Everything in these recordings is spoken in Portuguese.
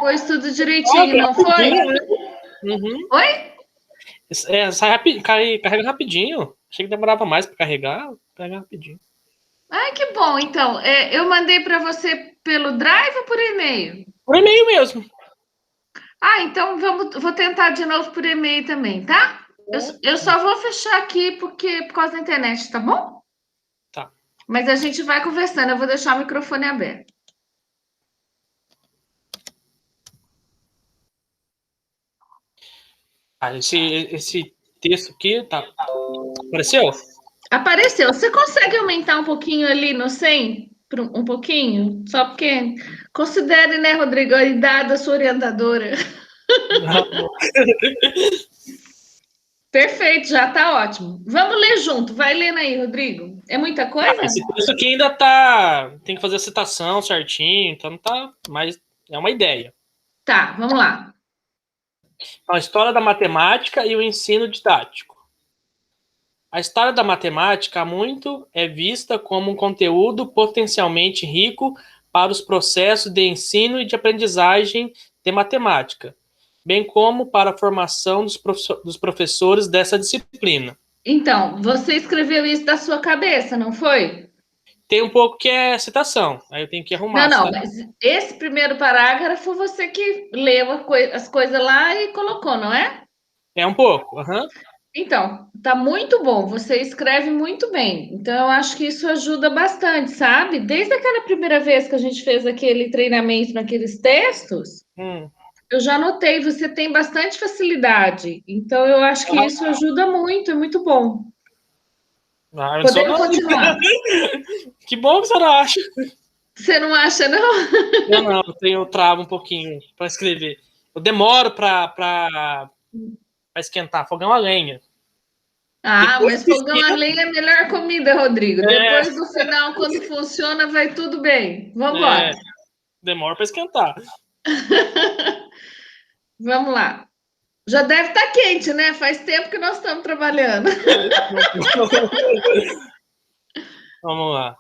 pôs tudo Ah, direitinho, não foi? né? Uhum. Oi? Carrega rapidinho. Achei que demorava mais para carregar. Carrega rapidinho. Ai, que bom. Então, eu mandei para você pelo Drive ou por e-mail? Por e-mail mesmo. Ah, então vou tentar de novo por e-mail também, tá? Eu só vou fechar aqui porque por causa da internet, tá bom? Tá. Mas a gente vai conversando. Eu vou deixar o microfone aberto. Esse texto aqui, tá. Apareceu? Apareceu. Você consegue aumentar um pouquinho ali no 100? Um pouquinho? Só porque considere, né, Rodrigo, a idade da sua orientadora. Perfeito, já tá ótimo. Vamos ler junto. Vai lendo aí, Rodrigo. É muita coisa? Esse texto aqui ainda tá. Tem que fazer a citação certinho, então não tá. Mas é uma ideia. Tá, vamos lá. A história da matemática e o ensino didático. A história da matemática há muito é vista como um conteúdo potencialmente rico para os processos de ensino e de aprendizagem de matemática, bem como para a formação dos professores dessa disciplina. Então, você escreveu isso da sua cabeça, não foi? Tem um pouco que é citação, aí eu tenho que arrumar Não, a não, citação. mas esse primeiro parágrafo foi você que leu as coisas lá e colocou, não é? É um pouco, aham. Então, tá muito bom, você escreve muito bem. Então, eu acho que isso ajuda bastante, sabe? Desde aquela primeira vez que a gente fez aquele treinamento naqueles textos, Hum. eu já notei, você tem bastante facilidade. Então, eu acho que isso ajuda muito, é muito bom. Ah, eu sou Podemos não. continuar. Que bom que você não acha. Você não acha, não? Eu não, eu travo um pouquinho para escrever. Eu demoro para esquentar. Fogão a lenha. Ah, Depois mas que fogão a esquenta, lenha é a melhor comida, Rodrigo. é, Depois do final, quando funciona, vai tudo bem. Vamos é, embora. demora para esquentar. Vamos lá. Já deve estar quente, né? Faz tempo que nós estamos trabalhando. Vamos lá.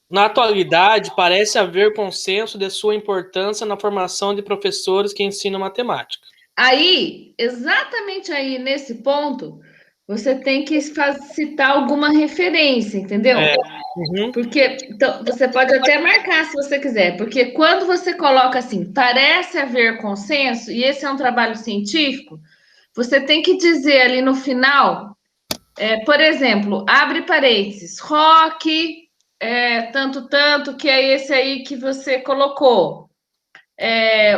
Na atualidade, parece haver consenso de sua importância na formação de professores que ensinam matemática. Aí, exatamente aí nesse ponto, você tem que citar alguma referência, entendeu? É, uhum, Porque então, você pode até marcar se você quiser, porque quando você coloca assim, parece haver consenso, e esse é um trabalho científico, você tem que dizer ali no final, por exemplo, abre parênteses, rock, tanto, que é esse aí que você colocou.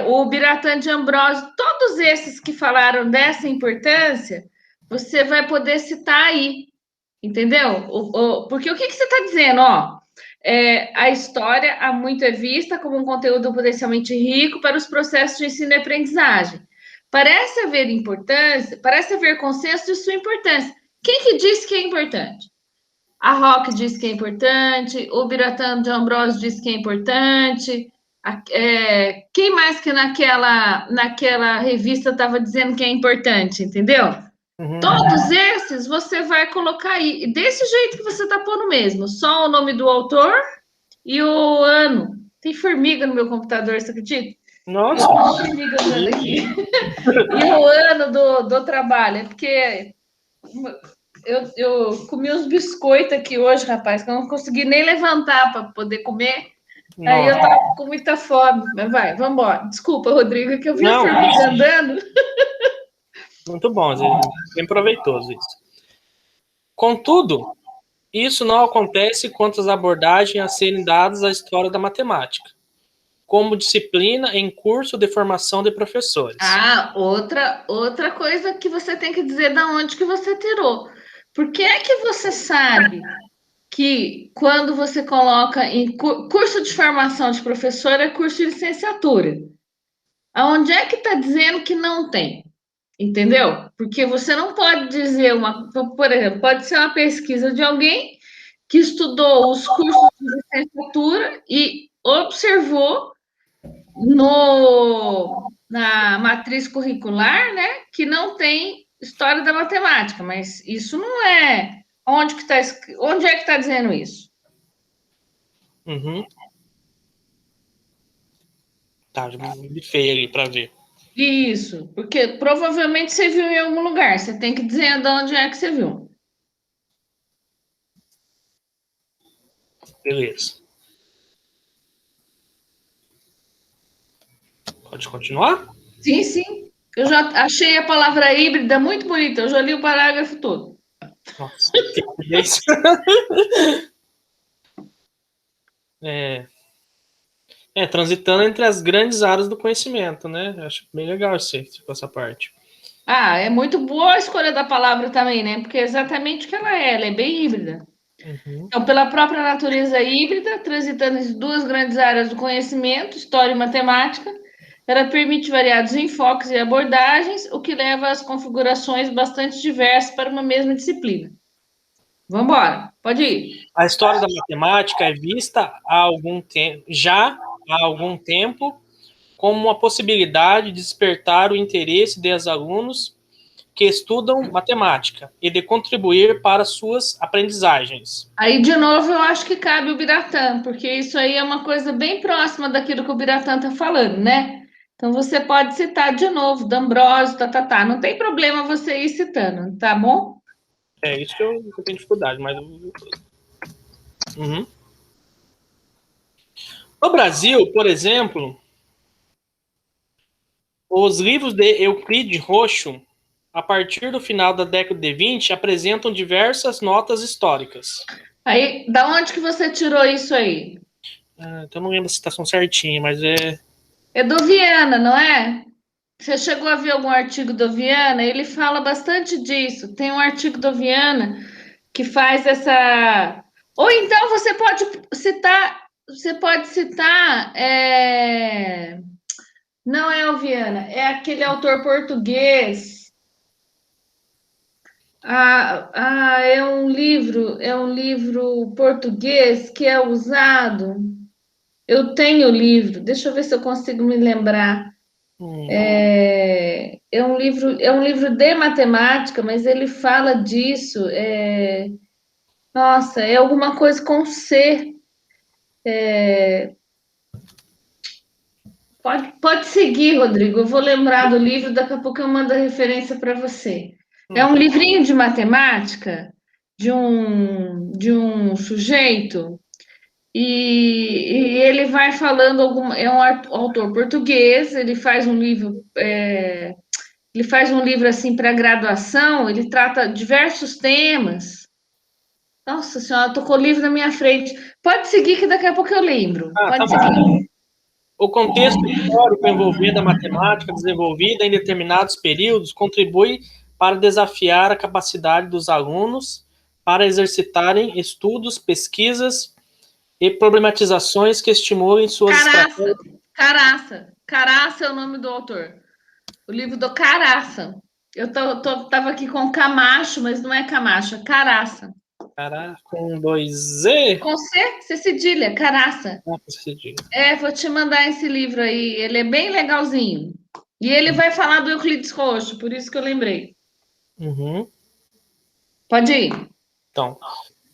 O Biratan de Ambrosio, todos esses que falaram dessa importância, você vai poder citar aí, entendeu? Porque o que você está dizendo? Ó, a história há muito é vista como um conteúdo potencialmente rico para os processos de ensino e aprendizagem. Parece haver importância, parece haver consenso de sua importância. Quem que disse que é importante? A Rock diz que é importante, o Biratan de Ambrosio diz que é importante. Quem mais que naquela revista estava dizendo que é importante, entendeu? uhum. Todos esses você vai colocar aí, desse jeito que você está pondo mesmo, só o nome do autor e o ano. Tem formiga no meu computador, você acredita? Nossa. Formiga andando aqui. E o ano do trabalho, é porque eu comi uns biscoitos aqui hoje, rapaz, que eu não consegui nem levantar para poder comer. Aí eu Nossa. tava com muita fome. Mas vai, vamos embora. Desculpa, Rodrigo, que eu vi a Não, formiga andando. muito bom, bem proveitoso isso. Contudo, isso não acontece quanto às abordagens a serem dadas à história da matemática, como disciplina em curso de formação de professores. Ah, outra coisa que você tem que dizer da onde que você tirou. Por que é que você sabe que quando você coloca em curso de formação de professor é curso de licenciatura? Aonde é que está dizendo que não tem? Entendeu? Porque você não pode dizer por exemplo, pode ser uma pesquisa de alguém que estudou os cursos de licenciatura e observou na matriz curricular, né, que não tem história da matemática, mas isso não é onde é que está dizendo isso? Uhum. Tá, feio ali para ver. Isso, porque provavelmente você viu em algum lugar. Você tem que dizer de onde é que você viu. Beleza. Pode continuar? Sim, sim. Eu já achei a palavra híbrida muito bonita. Eu já li o parágrafo todo. Nossa, que rapidez. Transitando entre as grandes áreas do conhecimento, né? Eu acho bem legal essa parte. Ah, é muito boa a escolha da palavra também, né? Porque é exatamente o que ela é bem híbrida. Uhum. Então, pela própria natureza híbrida, transitando entre duas grandes áreas do conhecimento, história e matemática, ela permite variados enfoques e abordagens, o que leva às configurações bastante diversas para uma mesma disciplina. Vamos embora, pode ir. A história da matemática é vista já há algum tempo como uma possibilidade de despertar o interesse dos alunos que estudam matemática e de contribuir para suas aprendizagens. Aí, de novo, eu acho que cabe o Biratã, porque isso aí é uma coisa bem próxima daquilo que o Biratã está falando, né? Então, você pode citar de novo, D'Ambrosio, tá. Não tem problema você ir citando, tá bom? É isso que eu tenho dificuldade, mas. Uhum. No Brasil, por exemplo, os livros de Euclides Rocho, a partir do final da década de 20, apresentam diversas notas históricas. Aí, da onde que você tirou isso aí? Então não lembro a citação certinha, mas é. É do Viana, não é? Você chegou a ver algum artigo do Viana? Ele fala bastante disso. Tem um artigo do Viana que faz essa. Ou então você pode citar. Não é o Viana, é aquele autor português. É um livro português que é usado. Eu tenho o livro, deixa eu ver se eu consigo me lembrar. É um livro de matemática, mas ele fala disso. Nossa, é alguma coisa com C. Pode seguir, Rodrigo. Eu vou lembrar do livro, daqui a pouco eu mando a referência para você. É um Tá. livrinho de matemática de um sujeito e ele vai falando é um autor português. Ele faz um livro assim para graduação. Ele trata diversos temas. Nossa senhora, eu tô com o livro na minha frente. Pode seguir que daqui a pouco eu lembro. Tá Pode bom. seguir. O contexto histórico envolvendo a matemática desenvolvida em determinados períodos contribui para desafiar a capacidade dos alunos para exercitarem estudos, pesquisas e problematizações que estimulem suas Caraça, estratégias. Caraça é o nome do autor. O livro do Caraça. Tava aqui com Camacho, mas não é Camacho, é Caraça. Caraca, com dois Z? Com C cedilha, Caraça. Vou te mandar esse livro aí. Ele é bem legalzinho. E ele vai falar do Euclides Roxo, por isso que eu lembrei. Uhum. Pode ir. Então,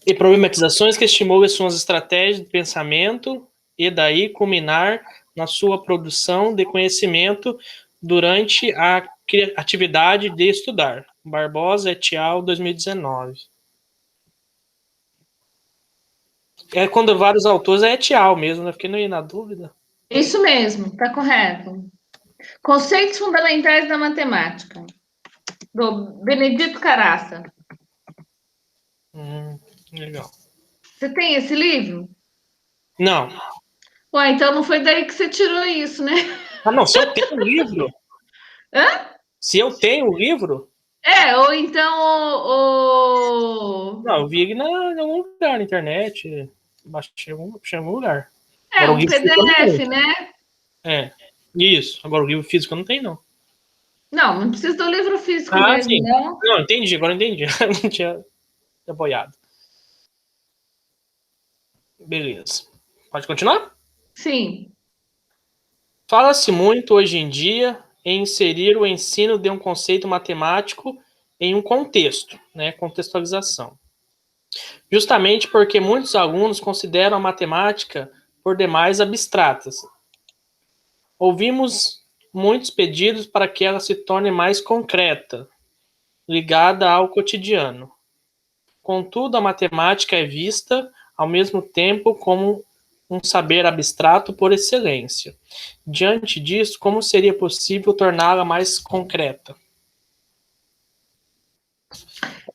e problematizações que estimulem suas estratégias de pensamento e daí culminar na sua produção de conhecimento durante a atividade de estudar. Barbosa et al. 2019. Quando vários autores é et al. Mesmo, né? Fiquei na dúvida. Isso mesmo, tá correto. Conceitos Fundamentais da Matemática, do Benedito Caraça. Legal. Você tem esse livro? Não. Ué, então não foi daí que você tirou isso, né? Não, se eu tenho o livro. Hã? Se eu tenho o livro. Ou então Não, eu vi ele em algum lugar na internet. Baixei em algum lugar. Agora o um livro físico eu não PDF, tenho. né? Isso. Agora o livro físico eu não tenho, não. Não precisa do livro físico mesmo, Sim. não. Não, entendi, agora entendi. Não tinha apoiado. Beleza. Pode continuar? Sim. Fala-se muito hoje em dia em inserir o ensino de um conceito matemático em um contexto, né? Contextualização. Justamente porque muitos alunos consideram a matemática por demais abstratas. Ouvimos muitos pedidos para que ela se torne mais concreta, ligada ao cotidiano. Contudo, a matemática é vista, ao mesmo tempo, como um saber abstrato por excelência. Diante disso, como seria possível torná-la mais concreta?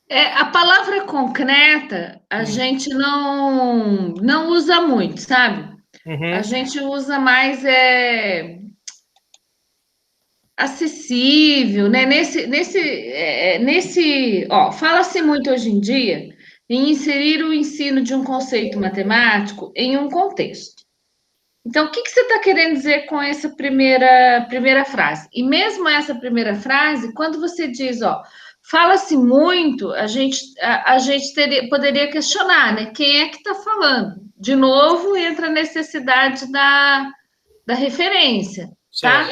A palavra concreta a gente não usa muito, sabe? A gente usa mais acessível, né? Fala-se muito hoje em dia em inserir o ensino de um conceito matemático em um contexto. Então, o que você está querendo dizer com essa primeira frase? E mesmo essa primeira frase, quando você diz, fala-se muito, a gente poderia questionar, né? Quem é que está falando? De novo, entra a necessidade da referência, tá?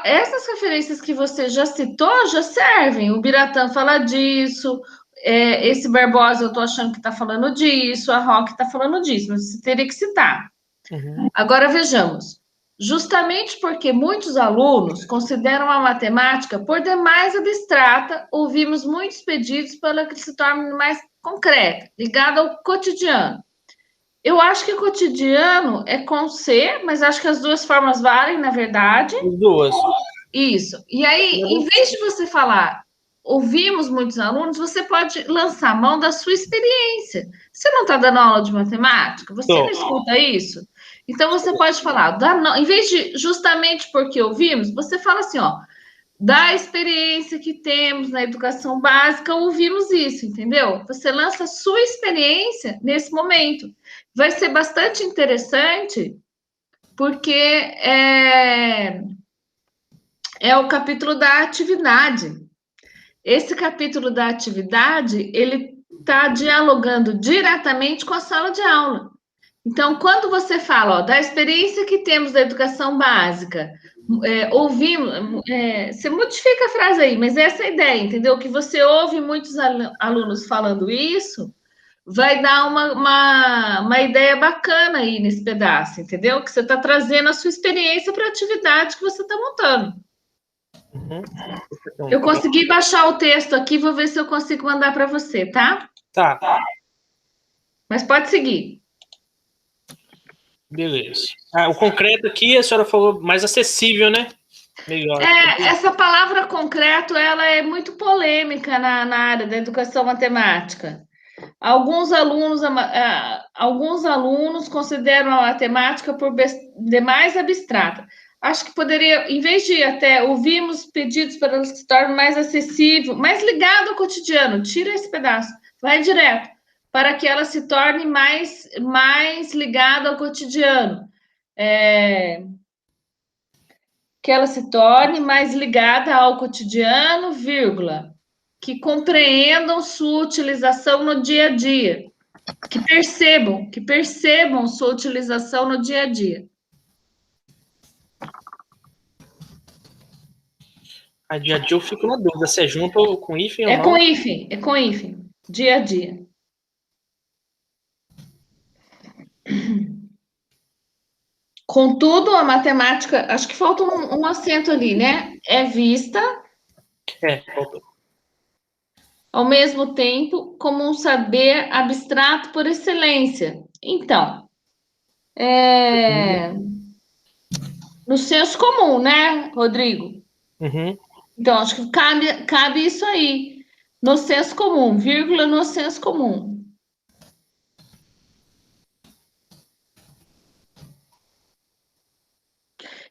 Essas referências que você já citou já servem. O Biratã fala disso, esse Barbosa eu estou achando que está falando disso, a Roque está falando disso, mas você teria que citar. Agora vejamos. Justamente porque muitos alunos consideram a matemática por demais abstrata, ouvimos muitos pedidos para que se torne mais concreta, ligada ao cotidiano. Eu acho que cotidiano é com C, mas acho que as duas formas valem, na verdade. As duas. Isso. E aí, em vez de você falar, ouvimos muitos alunos, você pode lançar a mão da sua experiência. Você não está dando aula de matemática? Você não escuta isso? Então, você pode falar, em vez de justamente porque ouvimos, você fala assim, da experiência que temos na educação básica, ouvimos isso, entendeu? Você lança a sua experiência nesse momento. Vai ser bastante interessante, porque é o capítulo da atividade. Esse capítulo da atividade, ele está dialogando diretamente com a sala de aula. Então, quando você fala da experiência que temos da educação básica, ouvimos, você modifica a frase aí, mas essa é a ideia, entendeu? Que você ouve muitos alunos falando isso, vai dar uma ideia bacana aí nesse pedaço, entendeu? Que você está trazendo a sua experiência para a atividade que você está montando. Eu consegui baixar o texto aqui, vou ver se eu consigo mandar para você, tá? Tá. Mas pode seguir. Beleza. O concreto aqui, a senhora falou mais acessível, né? Melhor. Essa palavra concreto, ela é muito polêmica na área da educação matemática. Alguns alunos consideram a matemática por demais abstrata. Acho que poderia, em vez de até ouvirmos pedidos para que se torne mais acessível, mais ligado ao cotidiano, tira esse pedaço, vai direto, para que ela se torne mais ligada ao cotidiano. Que ela se torne mais ligada ao cotidiano, vírgula, que compreendam sua utilização no dia a dia, que percebam sua utilização no dia a dia. A dia a dia eu fico na dúvida, se é junto ou com hífen ou não? É com hífen, dia a dia. Contudo, a matemática, acho que falta um acento ali, né? É vista. Faltou. Ao mesmo tempo, como um saber abstrato por excelência. Então, no senso comum, né, Rodrigo? Então, acho que cabe isso aí. No senso comum, vírgula, no senso comum.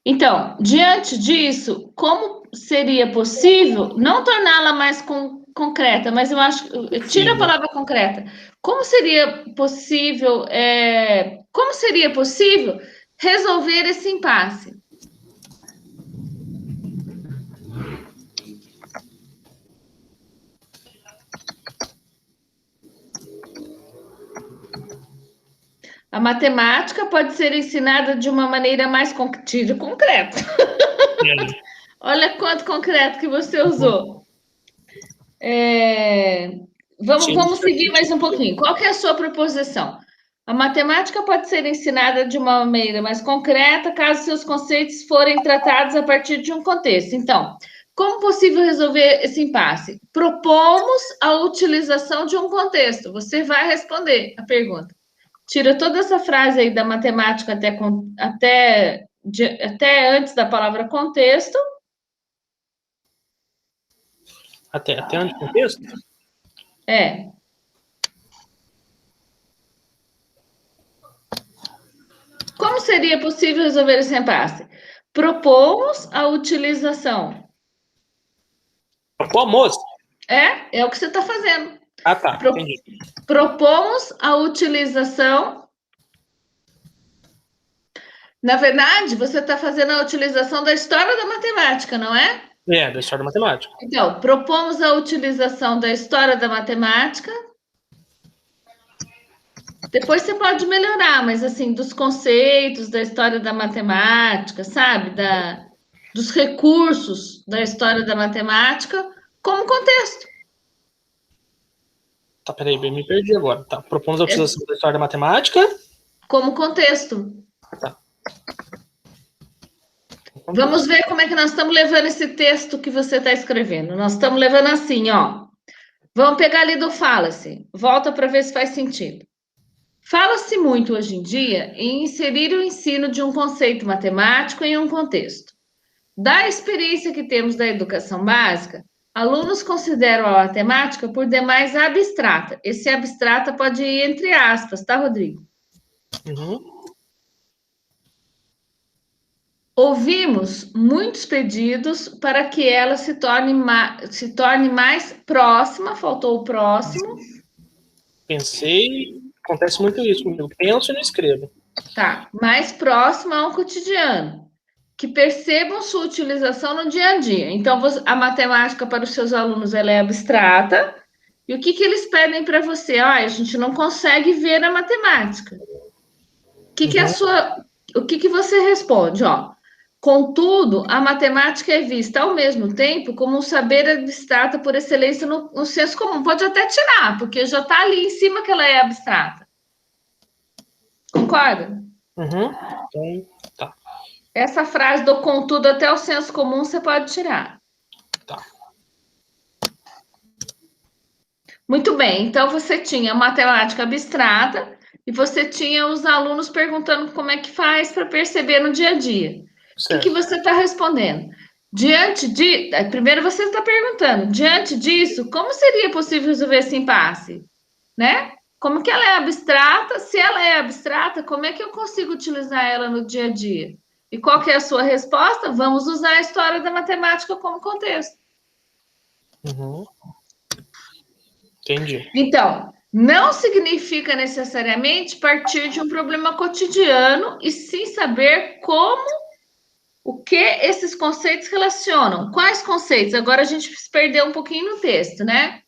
Então, diante disso, como seria possível não torná-la mais concreta, mas eu acho que tira a palavra concreta. Como seria possível resolver esse impasse? A matemática pode ser ensinada de uma maneira mais concreta. Olha quanto concreto que você usou. Vamos seguir mais um pouquinho. Qual que é a sua proposição? A matemática pode ser ensinada de uma maneira mais concreta, caso seus conceitos forem tratados a partir de um contexto. Então, como possível resolver esse impasse? Propomos a utilização de um contexto. Você vai responder a pergunta. Tira toda essa frase aí da matemática até antes da palavra contexto. Até antes do contexto? É. Como seria possível resolver esse impasse? Propomos a utilização. Propomos? É o que você está fazendo. Ah, tá. Entendi. Propomos a utilização. Na verdade, você está fazendo a utilização da história da matemática, não é? Da história da matemática. Então, propomos a utilização da história da matemática. Depois você pode melhorar, mas assim, dos conceitos da história da matemática, sabe? Dos recursos da história da matemática como contexto. Tá, peraí, me perdi agora. Tá, propomos a utilização da história da matemática. Como contexto. Tá. Vamos ver como é que nós estamos levando esse texto que você está escrevendo. Nós estamos levando assim, ó. Vamos pegar ali do fala-se. Volta para ver se faz sentido. Fala-se muito hoje em dia em inserir o ensino de um conceito matemático em um contexto. Da experiência que temos da educação básica, alunos consideram a matemática por demais abstrata. Esse abstrata pode ir entre aspas, tá, Rodrigo? Uhum. Ouvimos muitos pedidos para que ela se torne mais próxima, faltou o próximo. Pensei, acontece muito isso comigo. Penso e não escrevo. Tá, mais próxima ao cotidiano. Que percebam sua utilização no dia a dia. Então, a matemática para os seus alunos ela é abstrata. E o que eles pedem para você? A gente não consegue ver a matemática. O que você responde? Contudo, a matemática é vista ao mesmo tempo como um saber abstrato por excelência no senso comum. Pode até tirar, porque já está ali em cima que ela é abstrata. Concorda? Uhum. Então, tá. Essa frase do contudo até o senso comum você pode tirar. Tá. Muito bem. Então, você tinha matemática abstrata e você tinha os alunos perguntando como é que faz para perceber no dia a dia. O que você está respondendo? Primeiro você está perguntando, diante disso, como seria possível resolver esse impasse? Né? Como que ela é abstrata? Se ela é abstrata, como é que eu consigo utilizar ela no dia a dia? E qual que é a sua resposta? Vamos usar a história da matemática como contexto. Uhum. Entendi. Então, não significa necessariamente partir de um problema cotidiano e sim saber o que esses conceitos relacionam. Quais conceitos? Agora a gente se perdeu um pouquinho no texto, né?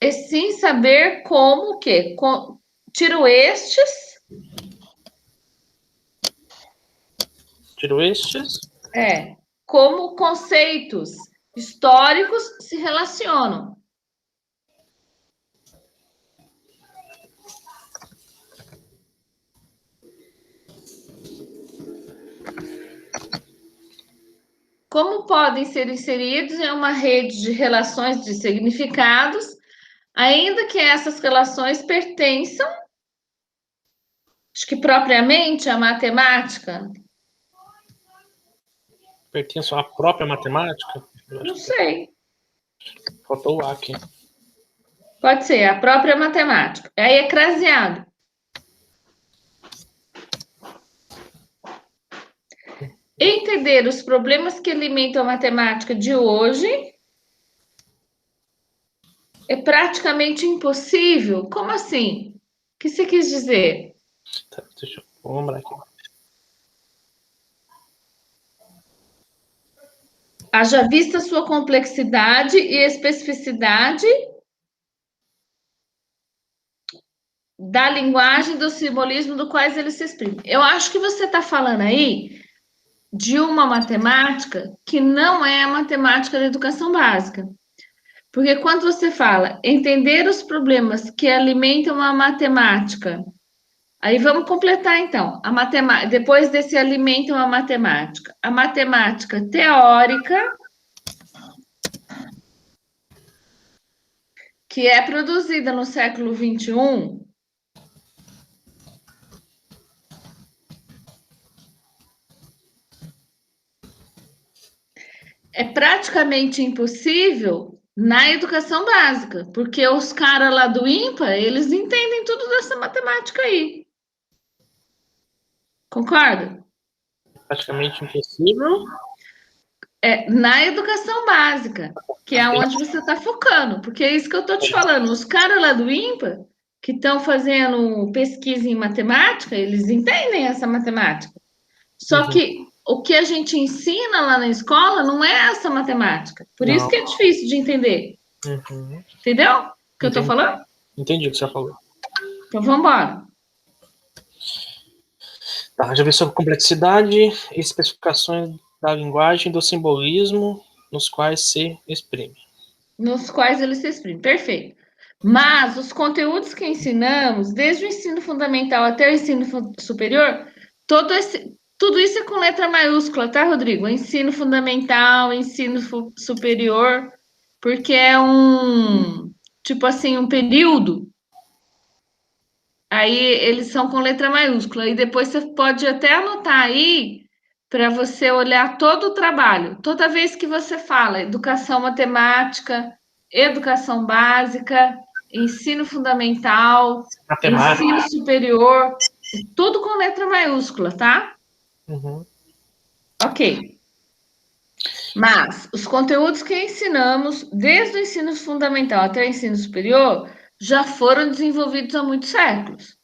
E sim saber como o quê? Tiro estes. Como conceitos históricos se relacionam. Como podem ser inseridos em uma rede de relações de significados, ainda que essas relações pertençam, acho que propriamente à matemática. Pertençam à própria matemática? Não sei. Faltou o A aqui. Pode ser, a própria matemática. Aí é craseado. Entender os problemas que alimentam a matemática de hoje é praticamente impossível. Como assim? O que você quis dizer? Tá, deixa eu lembrar aqui. Haja vista sua complexidade e especificidade da linguagem, do simbolismo do quais ele se exprime. Eu acho que você está falando aí de uma matemática que não é a matemática da educação básica. Porque quando você fala entender os problemas que alimentam a matemática Aí vamos completar, então. A matemática, depois desse alimento, a matemática. A matemática teórica, que é produzida no século XXI, é praticamente impossível na educação básica, porque os caras lá do IMPA, eles entendem tudo dessa matemática aí. Concorda? Praticamente impossível. Na educação básica, que é onde você está focando, porque é isso que eu estou te falando. Os caras lá do IMPA, que estão fazendo pesquisa em matemática, eles entendem essa matemática. Só que o que a gente ensina lá na escola não é essa matemática. Por isso que é difícil de entender. Entendeu o que eu estou falando? Entendi o que você falou. Então vamos embora. Tá, já vi sobre complexidade e especificações da linguagem do simbolismo nos quais se exprime. Nos quais ele se exprime. Perfeito. Mas os conteúdos que ensinamos, desde o ensino fundamental até o ensino superior, tudo isso é com letra maiúscula, tá, Rodrigo? Ensino fundamental, ensino superior, porque é tipo assim, um período. Aí eles são com letra maiúscula. E depois você pode até anotar aí para você olhar todo o trabalho. Toda vez que você fala educação matemática, educação básica, ensino fundamental, Matemática. ensino superior, tudo com letra maiúscula, tá? Ok. Mas os conteúdos que ensinamos, desde o ensino fundamental até o ensino superior, já foram desenvolvidos há muitos séculos.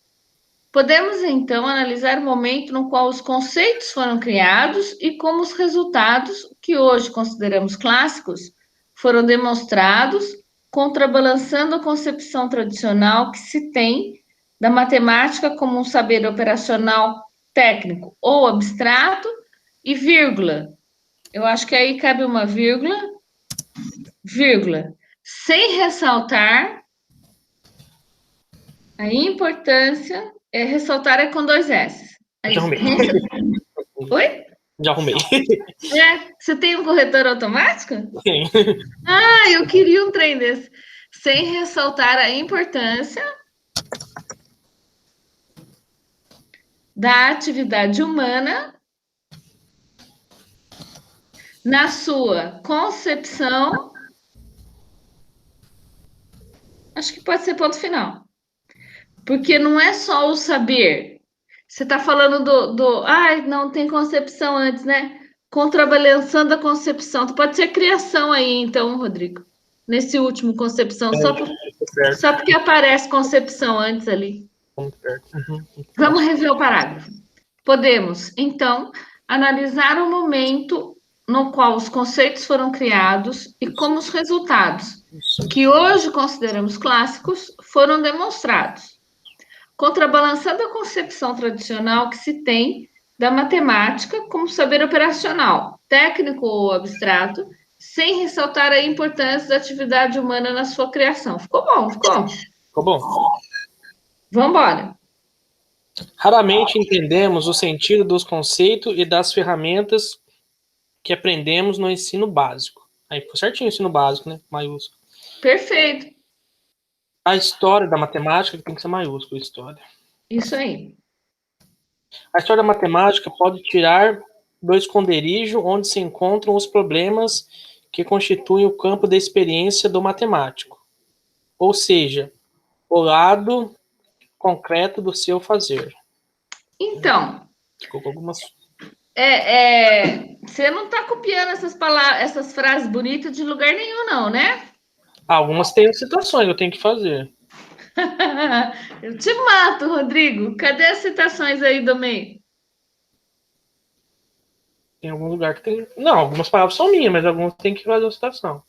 Podemos, então, analisar o momento no qual os conceitos foram criados e como os resultados, que hoje consideramos clássicos, foram demonstrados, contrabalançando a concepção tradicional que se tem da matemática como um saber operacional técnico ou abstrato, e vírgula. Eu acho que aí cabe uma vírgula, sem ressaltar a importância, ressaltar é com 2 S. Já arrumei. Oi? Já arrumei. Você tem um corretor automático? Sim. Ah, eu queria um trem desse. Sem ressaltar a importância da atividade humana na sua concepção. Acho que pode ser ponto final. Porque não é só o saber. Você está falando não tem concepção antes, né? Contrabalançando a concepção. Pode ser criação aí, então, Rodrigo. Nesse último, concepção, só porque aparece concepção antes ali. Vamos rever o parágrafo. Podemos, então, analisar o momento no qual os conceitos foram criados e como os resultados, que hoje consideramos clássicos, foram demonstrados, contrabalançando a concepção tradicional que se tem da matemática como saber operacional, técnico ou abstrato, sem ressaltar a importância da atividade humana na sua criação. Ficou bom, ficou? Ficou bom. Vamos embora. Raramente entendemos o sentido dos conceitos e das ferramentas que aprendemos no ensino básico. Aí ficou certinho o ensino básico, né? Maiúsculo. Perfeito. A história da matemática tem que ser maiúsculo, história. Isso aí. A história da matemática pode tirar do esconderijo onde se encontram os problemas que constituem o campo da experiência do matemático. Ou seja, o lado concreto do seu fazer. Então, Ficou com algumas... você não está copiando essas frases bonitas de lugar nenhum, não, né? Algumas têm situações que eu tenho que fazer. Eu te mato, Rodrigo. Cadê as citações aí do meio? Tem algum lugar que tem... Não, algumas palavras são minhas, mas algumas tem que fazer a citação.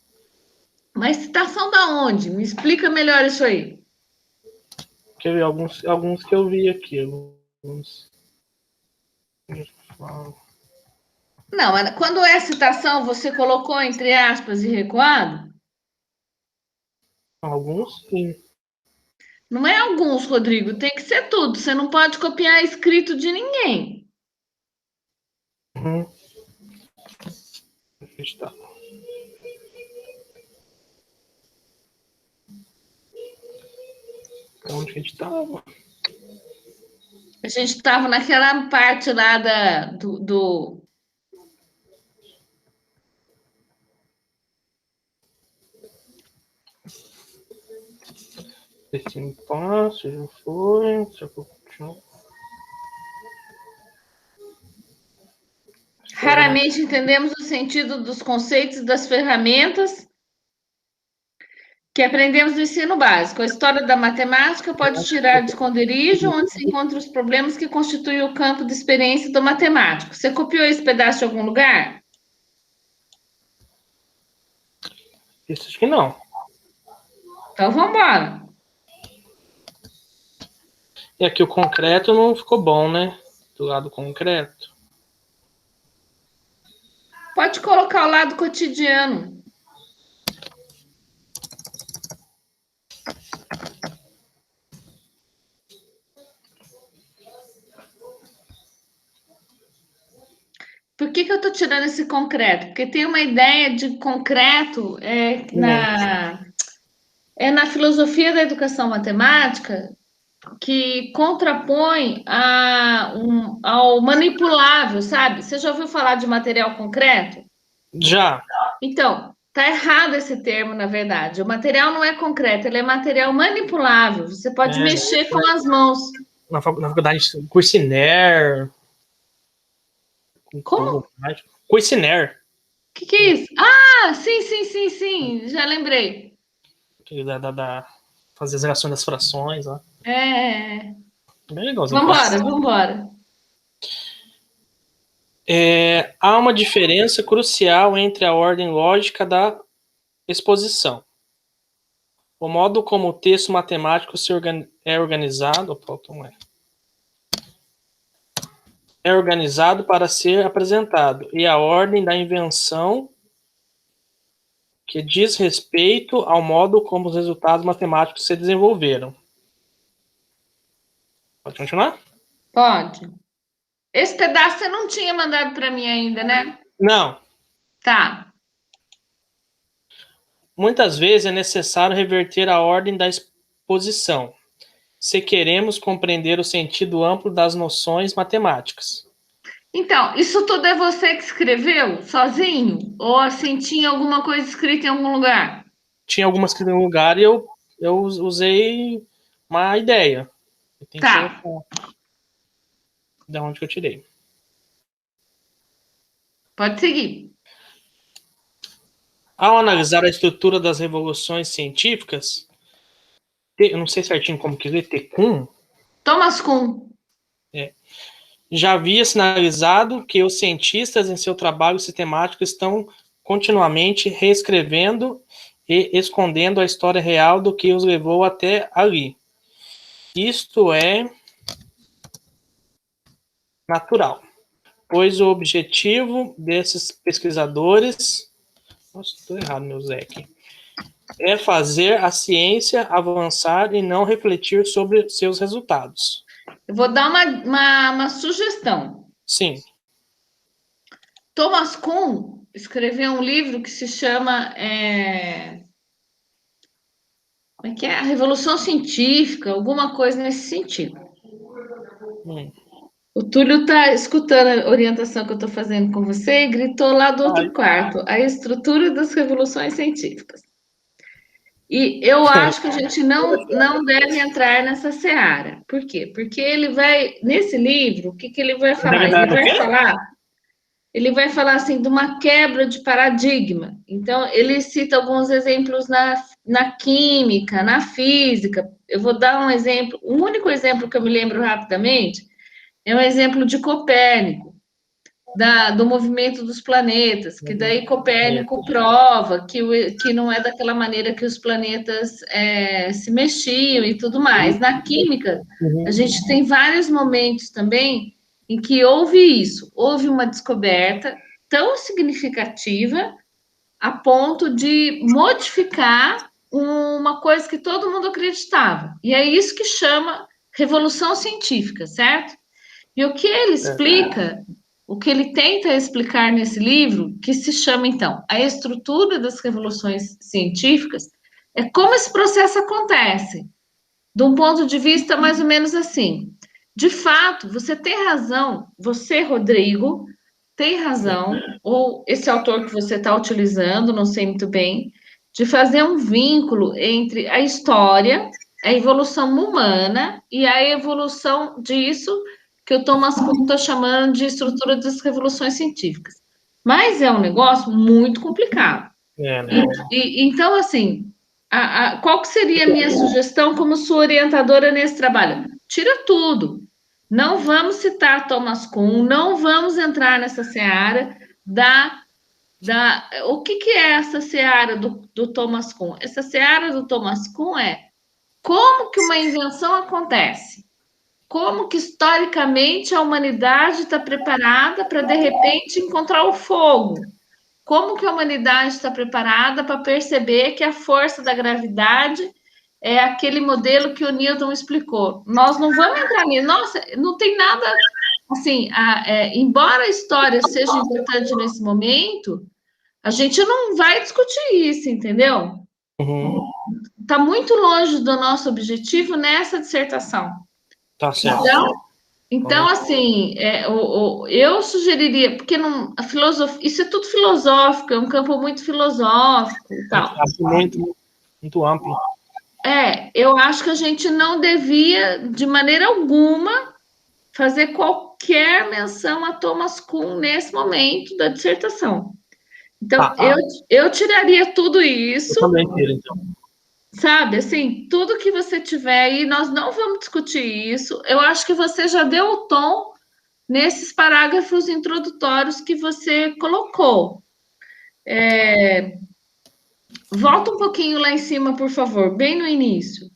Mas citação da onde? Me explica melhor isso aí. Quer ver alguns que eu vi aqui. Alguns... Não, quando é citação, você colocou entre aspas e recuado? Alguns sim. Não é alguns, Rodrigo, tem que ser tudo. Você não pode copiar escrito de ninguém. Uhum. Está. Onde a gente estava? A gente estava naquela parte lá do. Esse passo já foi. Raramente entendemos o sentido dos conceitos e das ferramentas que aprendemos no ensino básico. A história da matemática pode tirar de esconderijo onde se encontram os problemas que constituem o campo de experiência do matemático. Você copiou esse pedaço de algum lugar? Isso acho que não. Então vamos embora. E aqui o concreto não ficou bom, né? Do lado concreto. Pode colocar o lado cotidiano. Por que eu estou tirando esse concreto? Porque tem uma ideia de concreto na filosofia da educação matemática que contrapõe ao manipulável, sabe? Você já ouviu falar de material concreto? Já. Então, tá errado esse termo, na verdade. O material não é concreto, ele é material manipulável. Você pode mexer com as mãos. Na faculdade, Cursiner. Como? Cursiner. O que é isso? Ah, sim, já lembrei. Fazer as relações das frações, ó. Bem legalzinho. Vambora. Há uma diferença crucial entre a ordem lógica da exposição. O modo como o texto matemático é organizado. É organizado para ser apresentado, e a ordem da invenção que diz respeito ao modo como os resultados matemáticos se desenvolveram. Pode continuar? Pode. Esse pedaço você não tinha mandado para mim ainda, né? Não. Tá. Muitas vezes é necessário reverter a ordem da exposição, se queremos compreender o sentido amplo das noções matemáticas. Então, isso tudo é você que escreveu sozinho? Ou assim, tinha alguma coisa escrita em algum lugar? Tinha algumas escritas em um lugar e eu usei uma ideia. Tá. Da onde que eu tirei. Pode seguir. Ao analisar a estrutura das revoluções científicas, eu não sei certinho como que lê, Tecum. Thomas Kuhn. Já havia sinalizado que os cientistas, em seu trabalho sistemático, estão continuamente reescrevendo e escondendo a história real do que os levou até ali. Isto é natural, pois o objetivo desses pesquisadores... Nossa, estou errado, meu Zé aqui. É fazer a ciência avançar e não refletir sobre seus resultados. Eu vou dar uma sugestão. Sim. Thomas Kuhn escreveu um livro que se chama como é que é? A Revolução Científica, alguma coisa nesse sentido. O Túlio está escutando a orientação que eu estou fazendo com você e gritou lá do outro quarto, a estrutura das revoluções científicas. E eu acho que a gente não deve entrar nessa seara. Por quê? Porque ele vai, nesse livro, o que ele vai falar? Ele vai falar assim de uma quebra de paradigma. Então, ele cita alguns exemplos na química, na física. Eu vou dar um exemplo, o único exemplo que eu me lembro rapidamente é um exemplo de Copérnico, do movimento dos planetas, que daí Copérnico prova que não é daquela maneira que os planetas se mexiam e tudo mais. Na química, a gente tem vários momentos também em que houve isso, houve uma descoberta tão significativa a ponto de modificar uma coisa que todo mundo acreditava. E é isso que chama revolução científica, certo? E o que ele explica, o que ele tenta explicar nesse livro, que se chama, então, A Estrutura das Revoluções Científicas, é como esse processo acontece, de um ponto de vista mais ou menos assim. De fato, você tem razão, você, Rodrigo, tem razão, ou esse autor que você está utilizando, não sei muito bem, de fazer um vínculo entre a história, a evolução humana e a evolução disso que o Thomas Kuhn está chamando de estrutura das revoluções científicas. Mas é um negócio muito complicado. Né? Então, assim, qual que seria a minha sugestão como sua orientadora nesse trabalho? Tira tudo. Não vamos citar Thomas Kuhn, não vamos entrar nessa seara o que é essa seara do Thomas Kuhn? Essa seara do Thomas Kuhn é como que uma invenção acontece? Como que historicamente a humanidade está preparada para, de repente, encontrar o fogo? Como que a humanidade está preparada para perceber que a força da gravidade é aquele modelo que o Newton explicou? Nós não vamos entrar nisso. Nossa, não tem nada assim. Embora a história seja importante nesse momento, a gente não vai discutir isso, entendeu? Está muito longe do nosso objetivo nessa dissertação. Tá certo. Então, assim, eu sugeriria, porque a filosofia, isso é tudo filosófico, é um campo muito filosófico e tal. Muito, muito amplo. Eu acho que a gente não devia, de maneira alguma, fazer qualquer menção a Thomas Kuhn nesse momento da dissertação. Então, eu tiraria tudo isso. Eu também tiro, então. Sabe, assim, tudo que você tiver aí, nós não vamos discutir isso. Eu acho que você já deu o tom nesses parágrafos introdutórios que você colocou. Volta um pouquinho lá em cima, por favor, bem no início.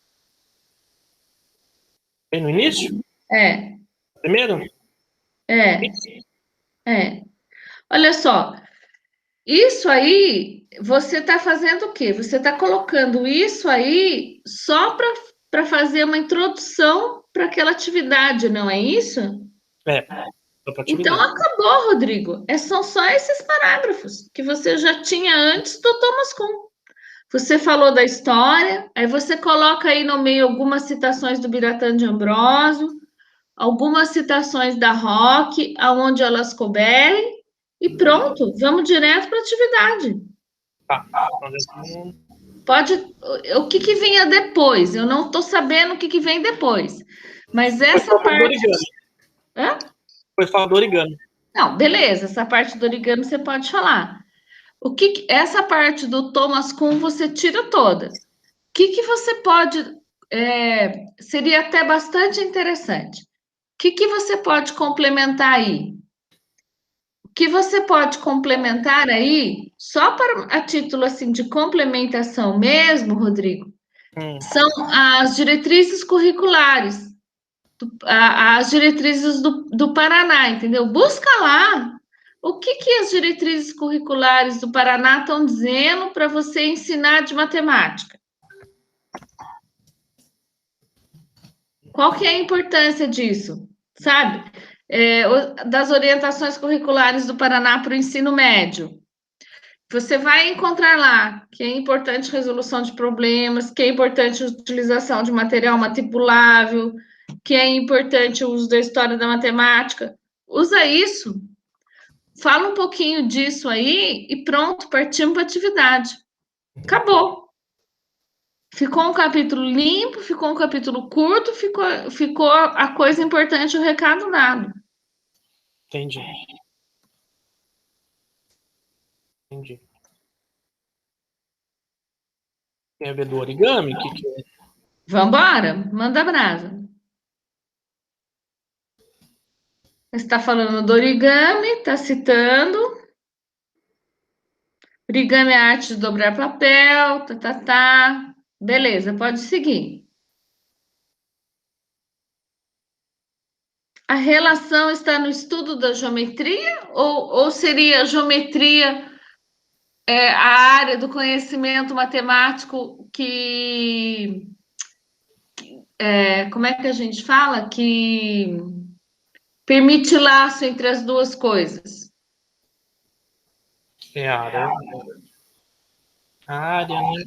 Bem no início? É. Primeiro? Olha só, isso aí, você está fazendo o quê? Você está colocando isso aí só para fazer uma introdução para aquela atividade, não é isso? Então acabou, Rodrigo. São só esses parágrafos que você já tinha antes do Thomas Kuhn. Você falou da história, aí você coloca aí no meio algumas citações do Biratan de Ambrosio, algumas citações da Rock, aonde elas couberem, e pronto, vamos direto para a atividade. Pode. O que venha depois? Eu não estou sabendo o que vem depois. Mas essa parte. Foi falar do origami. Não, beleza, essa parte do origami você pode falar. Essa parte do Thomas Kuhn você tira toda. O que você pode. Seria até bastante interessante. O que você pode complementar aí? O que você pode complementar aí, só a título assim de complementação mesmo, Rodrigo, são as diretrizes curriculares, as diretrizes do Paraná, entendeu? Busca lá o que as diretrizes curriculares do Paraná estão dizendo para você ensinar de matemática. Qual que é a importância disso, sabe? Das orientações curriculares do Paraná para o ensino médio. Você vai encontrar lá que é importante resolução de problemas, que é importante a utilização de material manipulável, que é importante o uso da história da matemática. Usa isso, fala um pouquinho disso aí e pronto, partimos para a atividade. Acabou. Ficou um capítulo limpo, ficou um capítulo curto, ficou a coisa importante, o recado dado. Entendi. Quer ver do origami? Que é? Vambora, manda brasa. Você está falando do origami, está citando. Origami é a arte de dobrar papel, tá. Beleza, pode seguir. A relação está no estudo da geometria ou seria a geometria a área do conhecimento matemático como é que a gente fala? Que permite laço entre as duas coisas. É a área. A área, né?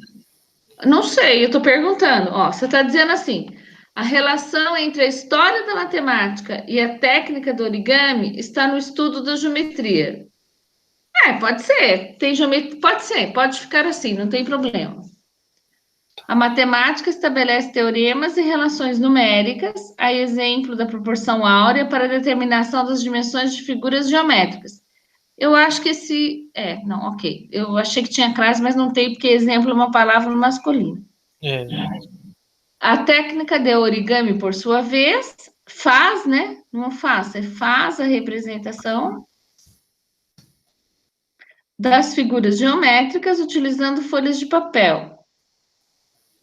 Não sei, eu estou perguntando. Ó, você está dizendo assim: a relação entre a história da matemática e a técnica do origami está no estudo da geometria. Pode ser. Tem geometria, pode ser, pode ficar assim, não tem problema. A matemática estabelece teoremas e relações numéricas, a exemplo da proporção áurea para a determinação das dimensões de figuras geométricas. Eu acho que não, ok. Eu achei que tinha classe, mas não tem, porque exemplo é uma palavra masculina. É. A técnica de origami, por sua vez, faz, né? Não faz, faz a representação das figuras geométricas utilizando folhas de papel.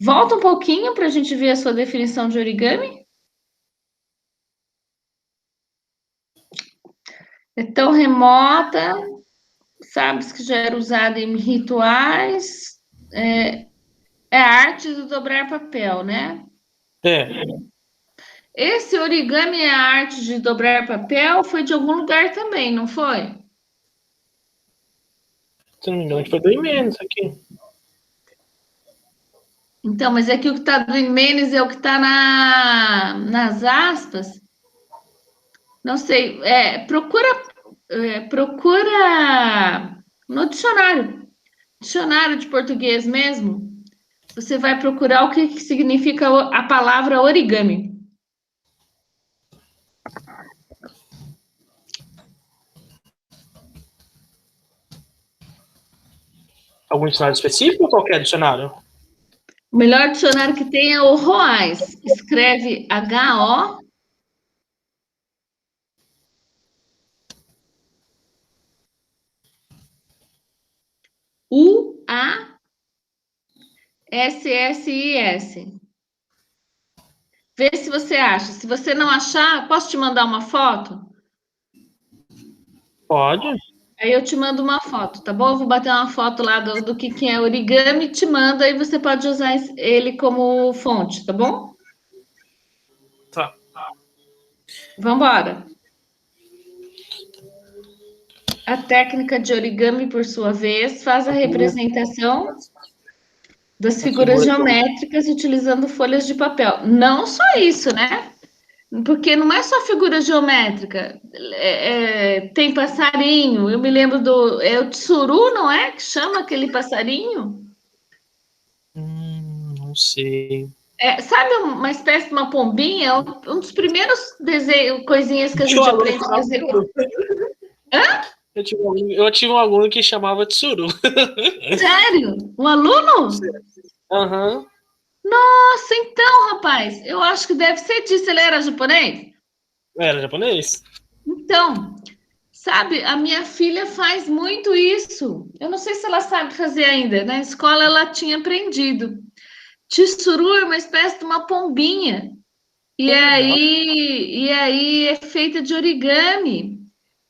Volta um pouquinho para a gente ver a sua definição de origami. É tão remota, sabes que já era usada em rituais. É a arte de dobrar papel, né? É. Esse origami é a arte de dobrar papel, foi de algum lugar também, não foi? Se não me engano, foi do Imenes aqui. Então, mas é que o que está do Imenes é o que está nas aspas. Não sei. Procura no dicionário de português mesmo. Você vai procurar o que significa a palavra origami. Algum dicionário específico ou qualquer dicionário? O melhor dicionário que tem é o Roais. Escreve H-O. U-A-S-S-I-S. Vê se você acha. Se você não achar, posso te mandar uma foto? Pode. Aí eu te mando uma foto, tá bom? Eu vou bater uma foto lá do que é origami e te mando, aí você pode usar ele como fonte, tá bom? Tá. Vamos embora. A técnica de origami, por sua vez, faz a representação das figuras geométricas utilizando folhas de papel. Não só isso, né? Porque não é só figura geométrica. Tem passarinho. Eu me lembro É o tsuru, não é? Que chama aquele passarinho? Não sei. Sabe uma espécie de uma pombinha? Um dos primeiros desenhos, coisinhas que a gente Tinha um aluno aprende que a chamava fazer. Tsuru. Eu tive um aluno que chamava Tsuru. Sério? Um aluno? Aham. Nossa, então, rapaz, eu acho que deve ser disso. Ele era japonês? Era japonês? Então, sabe, a minha filha faz muito isso. Eu não sei se ela sabe fazer ainda. Na escola ela tinha aprendido. Tsuru é uma espécie de uma pombinha. E aí é feita de origami.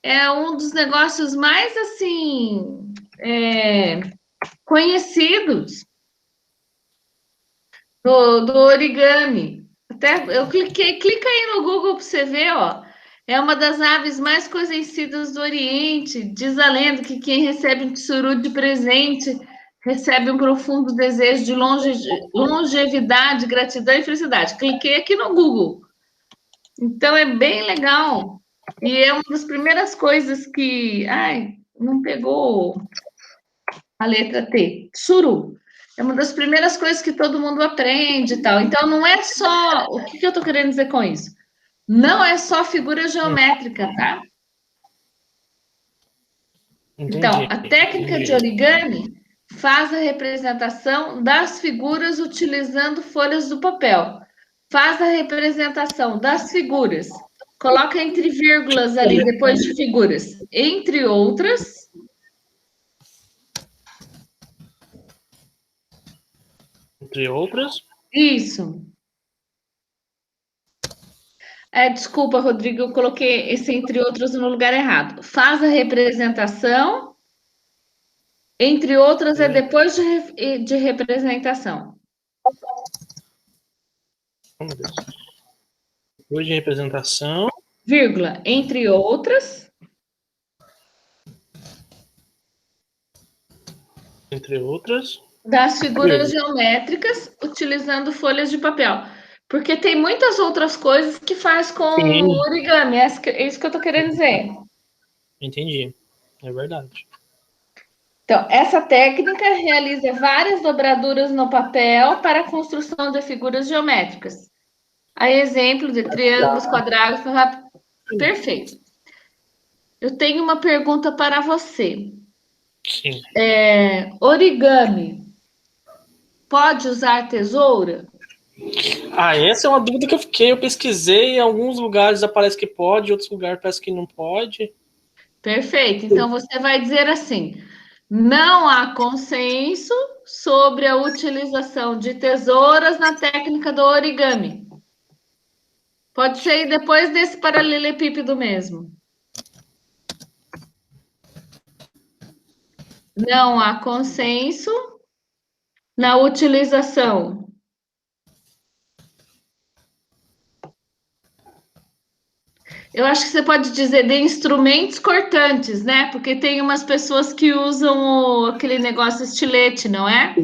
É um dos negócios mais assim conhecidos do origami. Até eu clica aí no Google para você ver, ó. É uma das aves mais conhecidas do Oriente. Diz a lenda que quem recebe um tsuru de presente recebe um profundo desejo de longevidade, gratidão e felicidade. Cliquei aqui no Google. Então é bem legal. E é uma das primeiras coisas que. Ai, não pegou a letra T. Tsuru. É uma das primeiras coisas que todo mundo aprende e tal. Então não é só. O que eu estou querendo dizer com isso? Não é só figura geométrica, tá? Então, Entendi. a técnica de origami faz a representação das figuras utilizando folhas do papel. Faz a representação das figuras. Coloca entre vírgulas ali, depois de figuras. Entre outras. Entre outras. Isso. Desculpa, Rodrigo, eu coloquei esse entre outros no lugar errado. Faz a representação Entre outras, é depois de representação. Vamos ver. Depois de representação. Vírgula, entre outras. Entre outras. Das figuras geométricas, utilizando folhas de papel. Porque tem muitas outras coisas que faz com o origami. É isso que eu tô querendo dizer. Entendi. É verdade. Então, essa técnica realiza várias dobraduras no papel para a construção de figuras geométricas. Aí, exemplo de triângulos, quadrados, perfeito. Eu tenho uma pergunta para você. Sim. Origami pode usar tesoura? Essa é uma dúvida que eu fiquei. Eu pesquisei, em alguns lugares aparece que pode, em outros lugares parece que não pode. Perfeito. Então, você vai dizer assim: não há consenso sobre a utilização de tesouras na técnica do origami. Pode ser depois desse paralelepípedo mesmo. Não há consenso na utilização. Eu acho que você pode dizer de instrumentos cortantes, né? Porque tem umas pessoas que usam aquele negócio estilete, não é?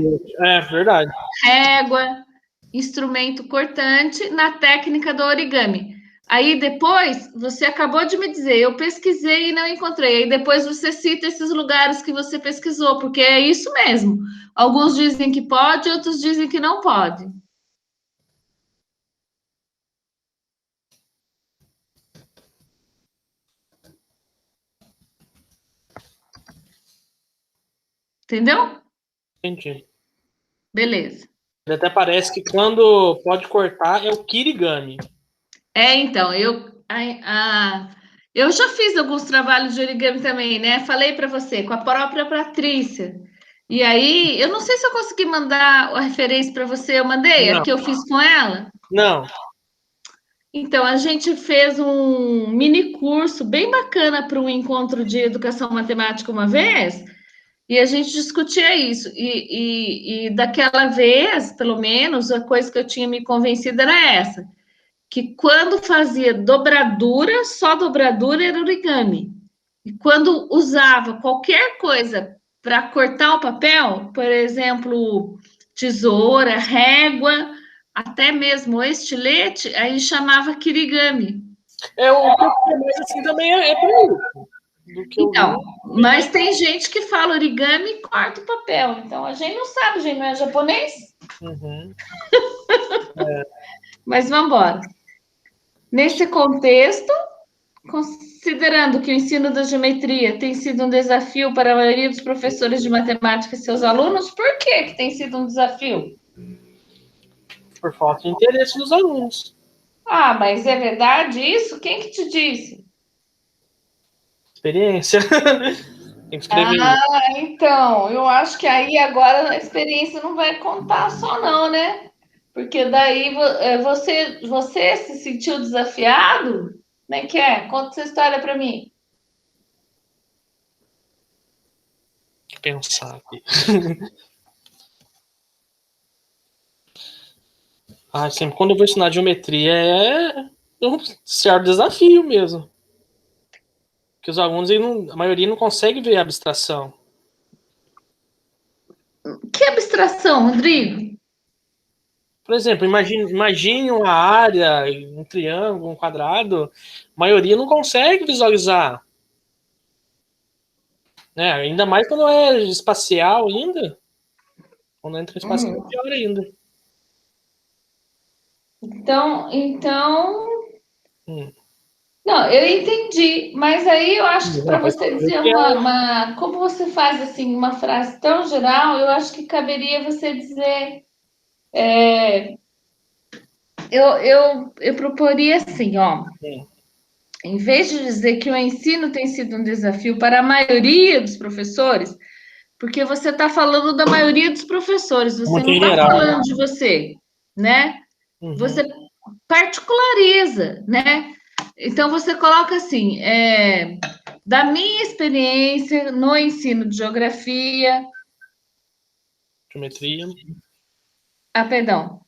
É verdade. Régua, instrumento cortante na técnica do origami. Aí depois, você acabou de me dizer, eu pesquisei e não encontrei. Aí depois você cita esses lugares que você pesquisou, porque é isso mesmo. Alguns dizem que pode, outros dizem que não pode. Entendeu? Entendi. Beleza. Até parece que quando pode cortar é o kirigami. Então, eu já fiz alguns trabalhos de origami também, né? Falei para você, com a própria Patrícia. E aí, eu não sei se eu consegui mandar a referência para você, eu mandei a Não. que eu fiz com ela. Não. Então, a gente fez um mini curso bem bacana para um encontro de educação matemática uma vez, e a gente discutia isso. E daquela vez, pelo menos, a coisa que eu tinha me convencido era essa, que quando fazia dobradura, só dobradura era origami. E quando usava qualquer coisa para cortar o papel, por exemplo, tesoura, régua, até mesmo o estilete, aí chamava kirigami. O que eu fiz mais assim também é para isso. Do que Então, eu vi, mas tem gente que fala origami e corta o papel. Então, a gente não sabe, a gente não é japonês. Uhum. Mas vamos embora. Nesse contexto, considerando que o ensino da geometria tem sido um desafio para a maioria dos professores de matemática e seus alunos, por que tem sido um desafio? Por falta de interesse dos alunos. Mas é verdade isso? Quem que te disse? Experiência. Tem que escrever. Então, eu acho que aí agora a experiência não vai contar só não, né? Porque daí você se sentiu desafiado? Como é que é? Conta essa história para mim. Pensar aqui. Sempre quando eu vou ensinar geometria é um certo desafio mesmo. Porque os alunos, a maioria não consegue ver a abstração. Que abstração, Rodrigo? Por exemplo, imagine uma área, um triângulo, um quadrado. A maioria não consegue visualizar. Né? Ainda mais quando é espacial ainda. Quando entra em espacial, é pior ainda. Então, não, eu entendi, mas aí eu acho que para você dizer como você faz assim uma frase tão geral, eu acho que caberia você dizer, eu proporia assim, ó, em vez de dizer que o ensino tem sido um desafio para a maioria dos professores, porque você está falando da maioria dos professores, você não está falando de você, né? Você particulariza, né? Então você coloca assim, da minha experiência no ensino de geografia. Geometria. Perdão.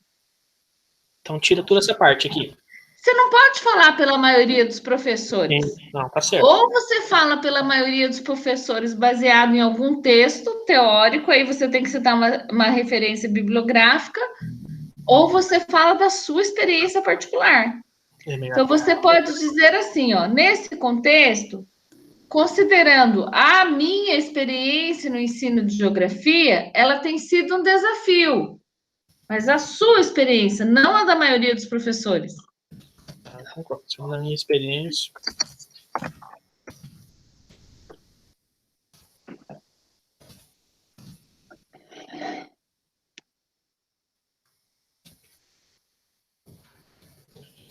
Então, tira toda essa parte aqui. Você não pode falar pela maioria dos professores. Não, tá certo. Ou você fala pela maioria dos professores baseado em algum texto teórico, aí você tem que citar uma referência bibliográfica, ou você fala da sua experiência particular. Então, você pode dizer assim, ó, nesse contexto, considerando a minha experiência no ensino de geografia, ela tem sido um desafio, mas a sua experiência, não a da maioria dos professores. Concordo. Na minha experiência.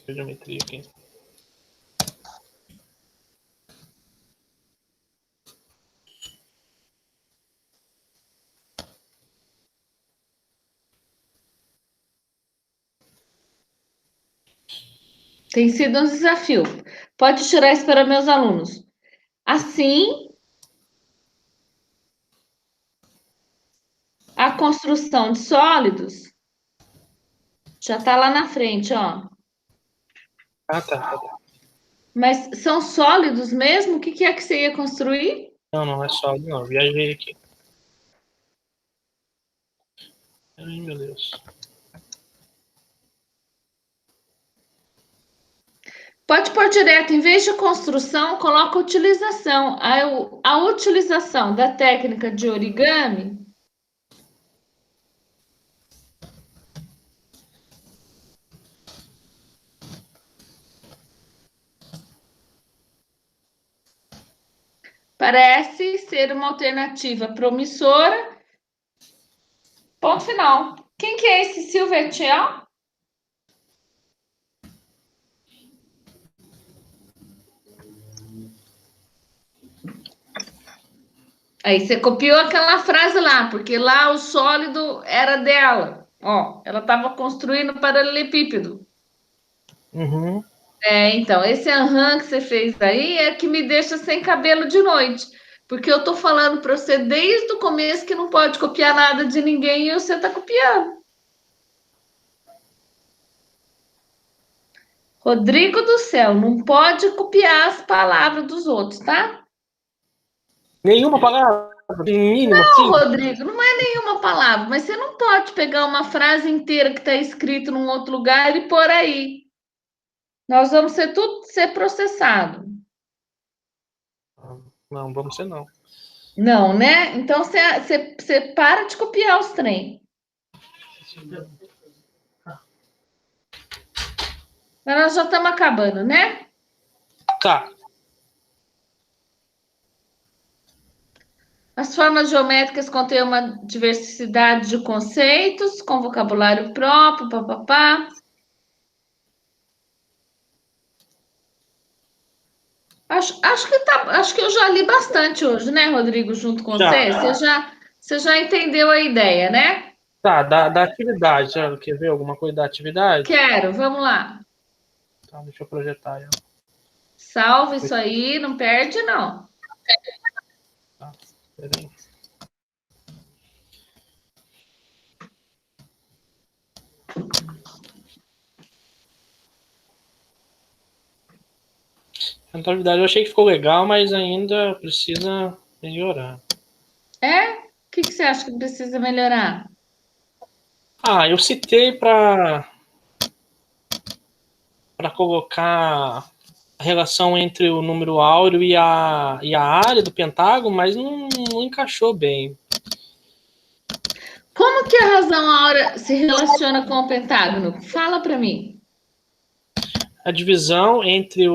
Geometria aqui. Tem sido um desafio. Pode tirar isso para meus alunos. Assim, a construção de sólidos já está lá na frente, ó. Tá. Mas são sólidos mesmo? O que é que você ia construir? Não é sólido, não. Viajei aqui. Ai, meu Deus. Pode pôr direto, em vez de construção, coloca utilização. A utilização da técnica de origami parece ser uma alternativa promissora. Ponto final. Quem que é esse Silvertiel? Aí você copiou aquela frase lá, porque lá o sólido era dela. Ó, ela estava construindo paralelepípedo. Uhum. Então, esse aham que você fez aí é que me deixa sem cabelo de noite. Porque eu tô falando para você desde o começo que não pode copiar nada de ninguém e você tá copiando. Rodrigo do céu, não pode copiar as palavras dos outros, tá? Nenhuma palavra? Mínima, Não, assim? Rodrigo, não é nenhuma palavra, mas você não pode pegar uma frase inteira que está escrito num outro lugar e pôr aí. Nós vamos ser tudo ser processado. Não, vamos ser não. Não, né? Então você para de copiar os trem. Mas nós já estamos acabando, né? Tá. As formas geométricas contêm uma diversidade de conceitos, com vocabulário próprio, papapá. Acho que eu já li bastante hoje, né, Rodrigo, junto com você? Você já entendeu a ideia, né? Tá, da atividade. Quer ver alguma coisa da atividade? Quero, vamos lá. Tá, deixa eu projetar ela. Salva isso aí, não perde, não. Tá, peraí. A atividade eu achei que ficou legal, mas ainda precisa melhorar. O que você acha que precisa melhorar? Eu citei para colocar a relação entre o número áureo e a área do pentágono, mas não encaixou bem. Como que a razão áurea se relaciona com o pentágono? Fala para mim. A divisão entre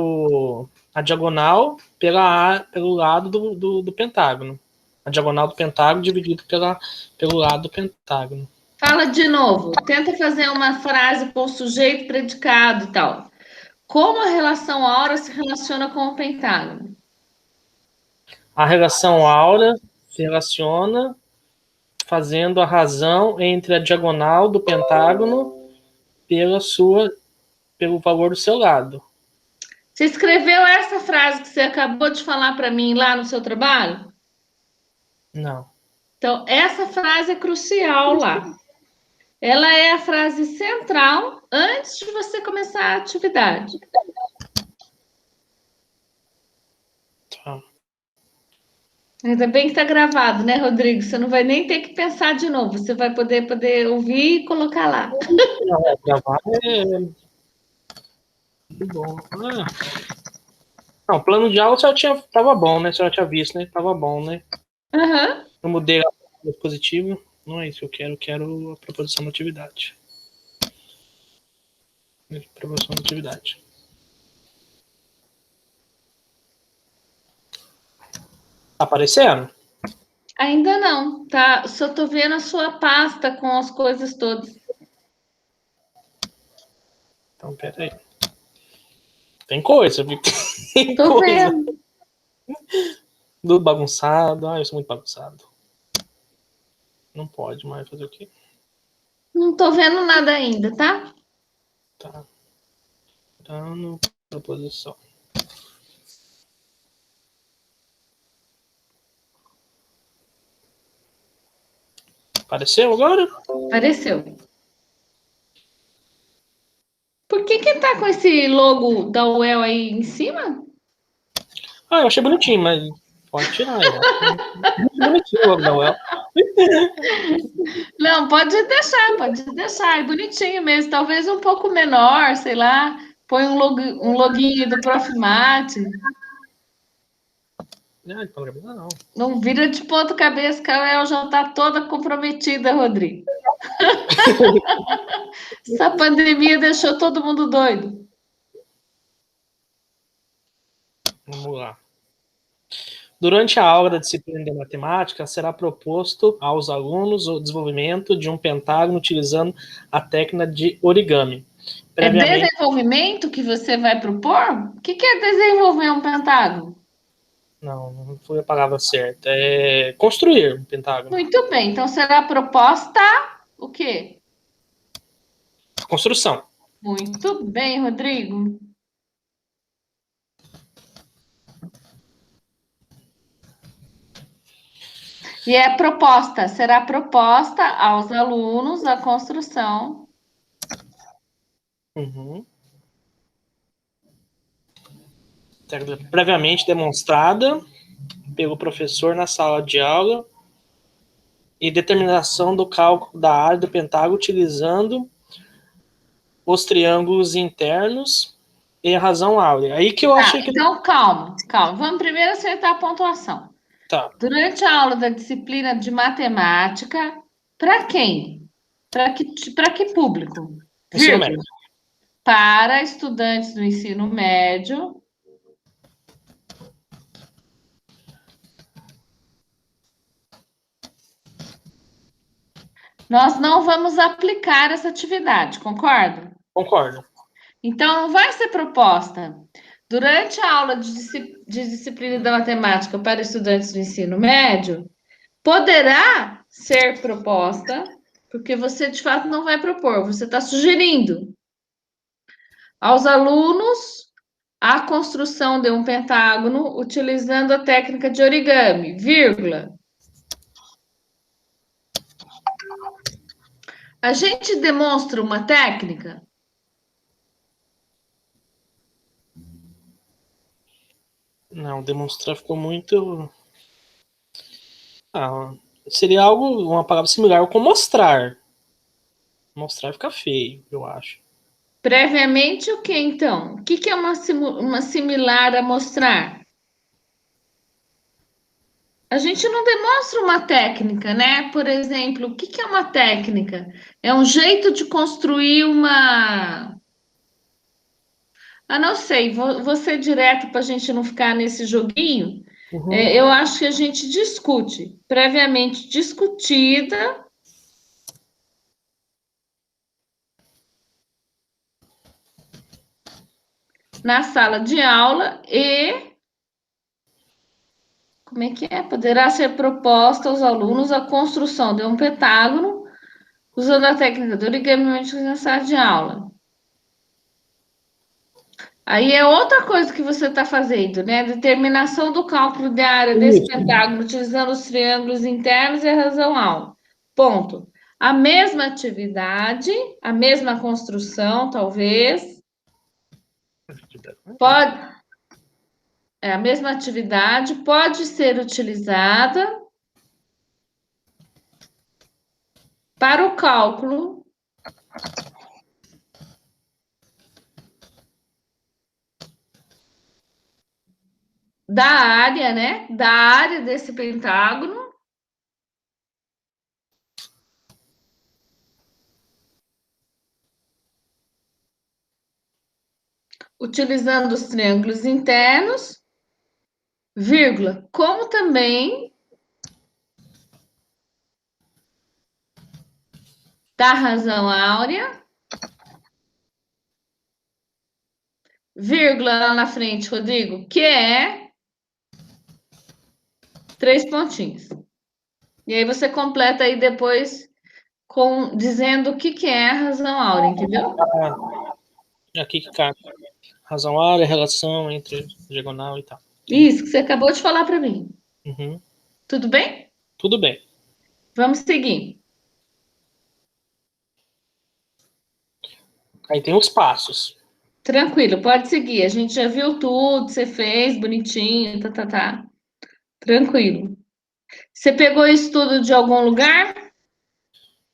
a diagonal pelo lado do pentágono. A diagonal do pentágono dividido pelo lado do pentágono. Fala de novo. Tenta fazer uma frase com sujeito, predicado e tal. Como a relação áurea se relaciona com o pentágono? A relação áurea se relaciona fazendo a razão entre a diagonal do pentágono pelo valor do seu lado. Você escreveu essa frase que você acabou de falar para mim lá no seu trabalho? Não. Então, essa frase é crucial lá. Ela é a frase central antes de você começar a atividade. Tá. Ainda bem que está gravado, né, Rodrigo? Você não vai nem ter que pensar de novo. Você vai poder ouvir e colocar lá. Não, gravar é muito bom. Não, plano de aula tava bom, né? Você já tinha visto, né? Tava bom, né? Aham. Eu mudei o dispositivo. Não é isso que eu quero a proposição da atividade. Proposição da atividade. Tá aparecendo? Ainda não, tá? Só tô vendo a sua pasta com as coisas todas. Então, pera aí. Tem coisa, viu? Tem Tô coisa. vendo. Tudo bagunçado. Eu sou muito bagunçado. Não pode mais fazer o quê? Não tô vendo nada ainda, tá? Tá. Dando proposição. Apareceu agora? Apareceu. Por que tá com esse logo da UEL aí em cima? Eu achei bonitinho, mas pode tirar. Eu acho muito bonitinho logo da UEL. Não, pode deixar. É bonitinho mesmo. Talvez um pouco menor, sei lá. Põe um loginho do Profimate. Não, de palavra não. Não vira de ponta cabeça, que a UEL já tá toda comprometida, Rodrigo. Essa pandemia deixou todo mundo doido. Vamos lá. Durante a aula da disciplina de matemática, será proposto aos alunos o desenvolvimento de um pentágono utilizando a técnica de origami. É Previamente, desenvolvimento que você vai propor? O que é desenvolver um pentágono? não foi a palavra certa. É construir um pentágono. Muito bem, então será proposta o quê? Construção. Muito bem, Rodrigo. E é proposta, será proposta aos alunos a construção. Uhum. Previamente demonstrada pelo professor na sala de aula e determinação do cálculo da área do pentágono utilizando os triângulos internos e a razão áurea. Aí que eu Tá, achei que... então calma, calma. Vamos primeiro acertar a pontuação. Tá, Durante a aula da disciplina de matemática, para quem? Para que público? ensino médio. Vírgula. Para estudantes do ensino médio. Nós não vamos aplicar essa atividade, concorda? Concordo. Então, não vai ser proposta. Durante a aula de disciplina da matemática para estudantes do ensino médio, poderá ser proposta, porque você de fato não vai propor, você está sugerindo aos alunos a construção de um pentágono utilizando a técnica de origami, vírgula. A gente demonstra uma técnica? Não, demonstrar ficou muito... seria algo, uma palavra similar com mostrar. Mostrar fica feio, eu acho. Previamente, o que então? O que é uma similar a mostrar? A gente não demonstra uma técnica, né? Por exemplo, o que é uma técnica? É um jeito de construir uma. Ah, não sei, vou ser direto para a gente não ficar nesse joguinho. Uhum. Eu acho que a gente discute, previamente discutida, na sala de aula e. Como é que é? Poderá ser proposta aos alunos a construção de um pentágono usando a técnica do origami na sala de aula. Aí é outra coisa que você está fazendo, né? Determinação do cálculo da área desse Isso. pentágono, utilizando os triângulos internos e a razão alta. Ponto. A mesma atividade, a mesma construção, talvez, pode, a mesma atividade pode ser utilizada para o cálculo da área, né? Da área desse pentágono, utilizando os triângulos internos, vírgula, como também da razão áurea, vírgula lá na frente, Rodrigo, que é 3 pontinhos. E aí você completa aí depois com dizendo o que é a razão áurea, entendeu? Aqui que cabe. Razão área, relação entre diagonal e tal. Isso que você acabou de falar para mim. Uhum. Tudo bem? Tudo bem. Vamos seguir. Aí tem os passos. Tranquilo, pode seguir. A gente já viu tudo, você fez bonitinho, tá. Tranquilo. Você pegou isso tudo de algum lugar?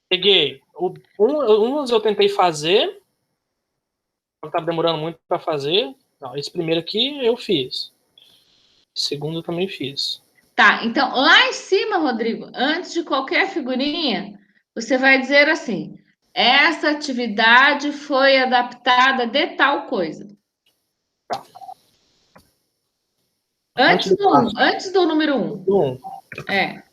Peguei. Uns eu tentei fazer, estava demorando muito para fazer. Não, esse primeiro aqui eu fiz. Esse segundo eu também fiz. Tá, então lá em cima, Rodrigo, antes de qualquer figurinha, você vai dizer assim: essa atividade foi adaptada de tal coisa. Tá. Antes do passo. Antes do número 1. Um. É.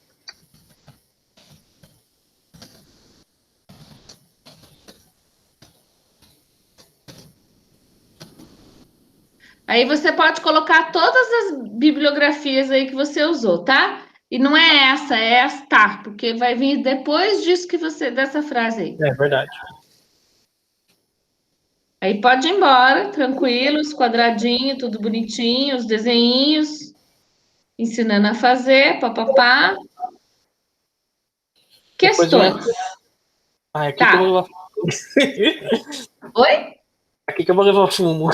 Aí você pode colocar todas as bibliografias aí que você usou, tá? E não é essa, é esta, porque vai vir depois disso que você, dessa frase aí. É verdade. Aí pode ir embora, tranquilo, os quadradinhos, tudo bonitinho, os desenhinhos, ensinando a fazer, papapá. Depois vem Questões. Ah, é aqui que eu Tá. vou levar. Oi? Aqui que eu vou levar fumo.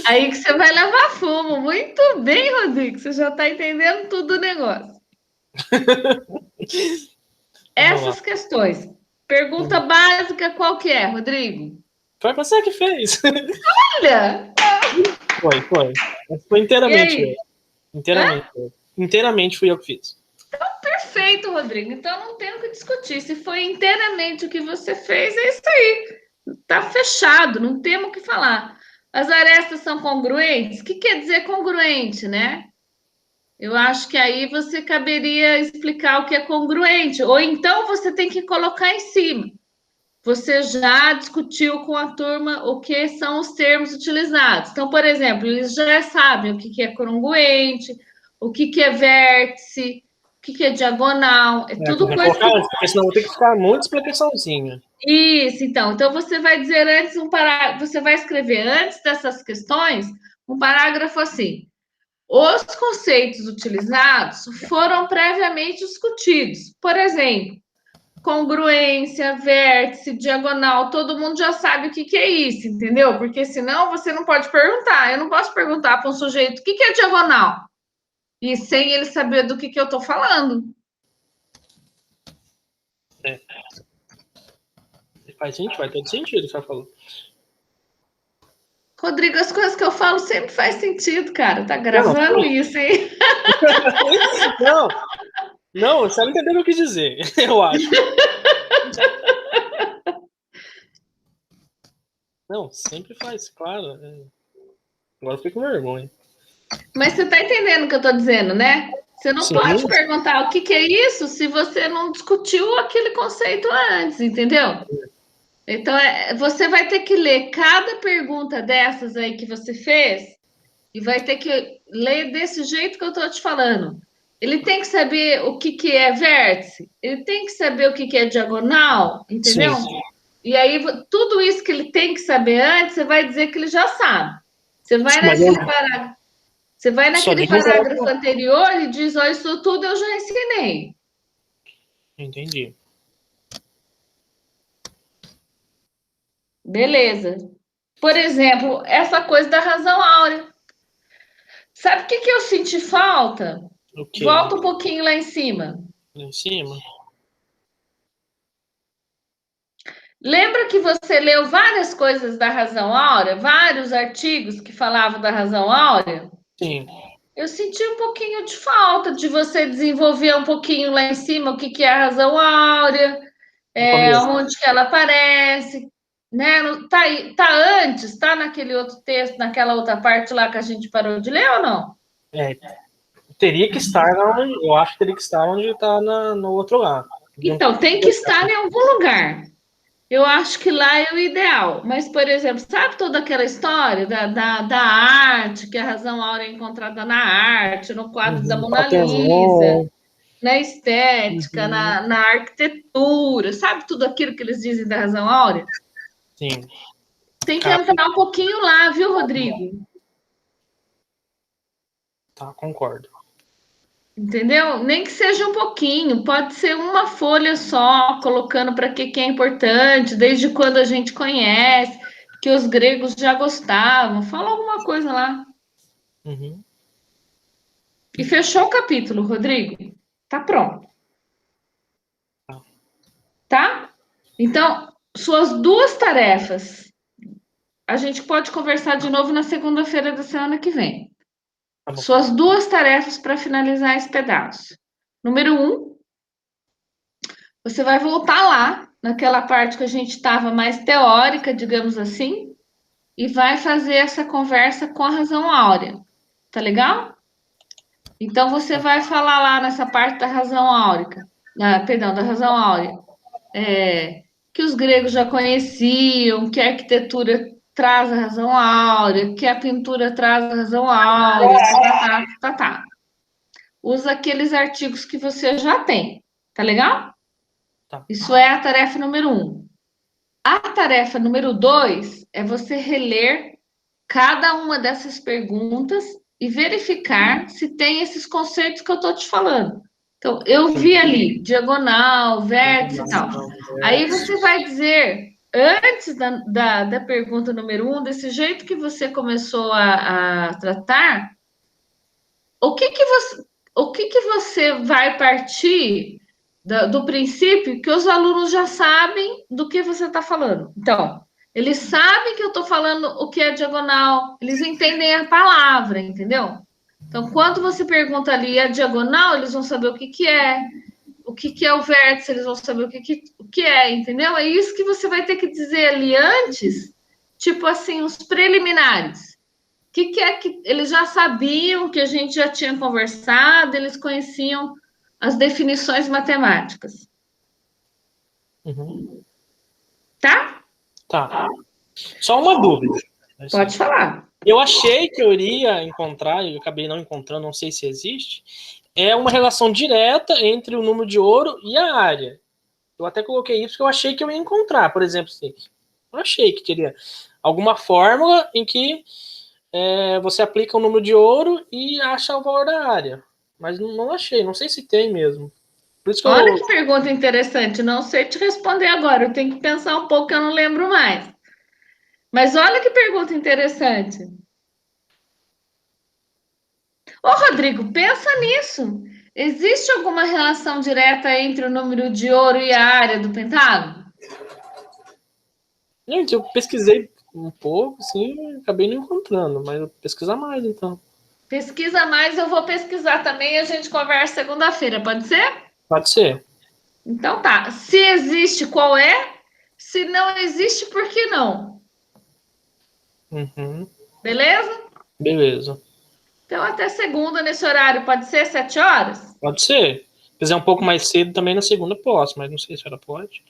Aí que você vai levar fumo. Muito bem, Rodrigo. Você já está entendendo tudo do negócio. Essas questões. Pergunta básica qual que é, Rodrigo? Foi você que fez. Olha! Foi. Foi inteiramente eu. Inteiramente. Inteiramente fui eu que fiz. Perfeito, Rodrigo. Então não tem o que discutir. Se foi inteiramente o que você fez, é isso aí. Tá fechado, não temos o que falar. As arestas são congruentes? O que quer dizer congruente, né? Eu acho que aí você caberia explicar o que é congruente, ou então você tem que colocar em cima. Você já discutiu com a turma o que são os termos utilizados. Então, por exemplo, eles já sabem o que é congruente, o que é vértice, o que é diagonal, é tudo coisa que... Porque senão vou ter que ficar muito explicaçãozinha. Isso, então você vai dizer antes um parágrafo, você vai escrever antes dessas questões um parágrafo assim: os conceitos utilizados foram previamente discutidos. Por exemplo, congruência, vértice, diagonal, todo mundo já sabe o que é isso, entendeu? Porque senão você não pode perguntar. Eu não posso perguntar para um sujeito o que é diagonal, e sem ele saber do que eu estou falando. É. Faz todo sentido o que você falou. Rodrigo, as coisas que eu falo sempre faz sentido, cara. Tá gravando não, isso, hein? Não, você não entendeu o que eu quis dizer, eu acho. Não, sempre faz, claro. Agora eu fiquei com vergonha. Mas você tá entendendo o que eu tô dizendo, né? Você não Sim. pode perguntar o que é isso se você não discutiu aquele conceito antes, entendeu? Então, você vai ter que ler cada pergunta dessas aí que você fez e vai ter que ler desse jeito que eu tô te falando. Ele tem que saber o que é vértice, ele tem que saber o que é diagonal, entendeu? Sim. E aí, tudo isso que ele tem que saber antes, você vai dizer que ele já sabe. Você vai naquele parágrafo. Você vai naquele parágrafo anterior e diz, ó, isso tudo eu já ensinei. Entendi. Beleza. Por exemplo, essa coisa da razão áurea. Sabe o que eu senti falta? O quê? Volta um pouquinho lá em cima. Lá em cima? Lembra que você leu várias coisas da razão áurea? Vários artigos que falavam da razão áurea? Sim. Eu senti um pouquinho de falta de você desenvolver um pouquinho lá em cima o que é a razão áurea, onde que ela aparece, né? Tá, tá antes, tá naquele outro texto, naquela outra parte lá que a gente parou de ler ou não? Teria que estar onde, eu acho que teria que estar onde está no outro lado. Então, tem que estar em algum lugar. Eu acho que lá é o ideal. Mas, por exemplo, sabe toda aquela história da arte, que a razão áurea é encontrada na arte, no quadro da Mona Lisa, na estética, na arquitetura, sabe tudo aquilo que eles dizem da razão áurea? Sim. Tem que entrar um pouquinho lá, viu, Rodrigo? Tá, concordo. Entendeu? Nem que seja um pouquinho, pode ser uma folha só, colocando para que é importante, desde quando a gente conhece, que os gregos já gostavam. Fala alguma coisa lá. Uhum. E fechou o capítulo, Rodrigo. Tá pronto. Tá? Então, suas duas tarefas. A gente pode conversar de novo na segunda-feira da semana que vem. Tá bom. Suas duas tarefas para finalizar esse pedaço. Número 1, você vai voltar lá, naquela parte que a gente estava mais teórica, digamos assim, e vai fazer essa conversa com a razão áurea. Tá legal? Então, você vai falar lá nessa parte da razão áurea, perdão, da razão áurea, que os gregos já conheciam, que a arquitetura traz a razão áurea, que a pintura traz a razão áurea, tá. Usa aqueles artigos que você já tem, tá legal? Tá. Isso é a tarefa número 1. A tarefa número 2 é você reler cada uma dessas perguntas e verificar se tem esses conceitos que eu estou te falando. Então, eu vi ali diagonal, vértice e tal. Aí você vai dizer, antes da pergunta número 1, desse jeito que você começou a tratar, o que você vai partir do princípio que os alunos já sabem do que você está falando. Então, eles sabem que eu estou falando o que é diagonal, eles entendem a palavra, entendeu? Então, quando você pergunta ali a diagonal, eles vão saber o que é o vértice, eles vão saber o que é, entendeu? É isso que você vai ter que dizer ali antes, tipo assim, os preliminares. O que é que eles já sabiam que a gente já tinha conversado, eles conheciam as definições matemáticas. Uhum. Tá? Tá. Só uma dúvida. Pode falar. Eu achei que eu iria encontrar, e eu acabei não encontrando, não sei se existe, é uma relação direta entre o número de ouro e a área. Eu até coloquei isso porque eu achei que eu ia encontrar, por exemplo, assim, eu achei que teria alguma fórmula em que você aplica o número de ouro e acha o valor da área. Mas não achei, não sei se tem mesmo. Por isso que Olha que pergunta interessante, não sei te responder agora, eu tenho que pensar um pouco que eu não lembro mais. Mas olha que pergunta interessante. Ô, Rodrigo, pensa nisso. Existe alguma relação direta entre o número de ouro e a área do pentágono? Gente, eu pesquisei um pouco, assim, acabei não encontrando, mas eu vou pesquisar mais, então. Pesquisa mais, eu vou pesquisar também e a gente conversa segunda-feira, pode ser? Pode ser. Então tá. Se existe, qual é? Se não existe, por que não? Uhum. Beleza? Beleza. Então até segunda nesse horário, pode ser 7 horas? Pode ser. Se quiser um pouco mais cedo também na segunda posso, mas não sei se ela pode.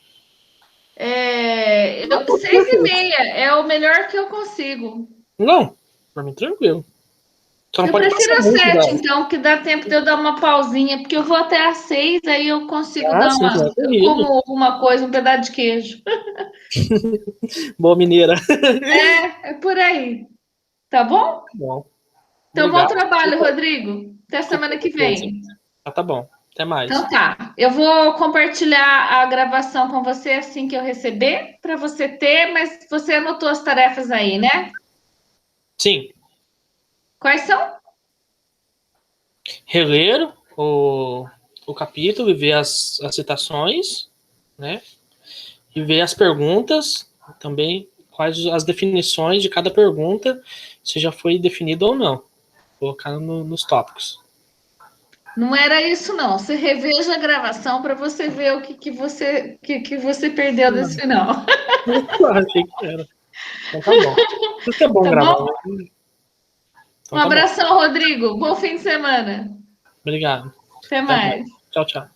6h30 é o melhor que eu consigo. Não, pra mim tranquilo. Só não Eu pode prefiro passar às muito 7, da... então, que dá tempo de eu dar uma pausinha, porque eu vou até às 6, aí eu consigo Ah, dar sim, já é eu corrido. como alguma coisa, um pedaço de queijo. Boa mineira. É por aí. Tá bom? Bom. Então, bom Obrigado. trabalho, Rodrigo. Até semana que vem. Tá bom. Até mais. Então tá. Eu vou compartilhar a gravação com você assim que eu receber, para você ter, mas você anotou as tarefas aí, né? Sim. Quais são? Reler o capítulo e ver as citações, né? E ver as perguntas também, quais as definições de cada pergunta, se já foi definido ou não. Colocar nos tópicos. Não era isso, não. Você reveja a gravação para você ver o que você perdeu desse final. Achei que era. Então tá bom. Isso que é bom Tá gravar. bom? Um Então tá bom. abração, Rodrigo. Bom fim de semana. Obrigado. Até Até mais. mais. Tchau, tchau.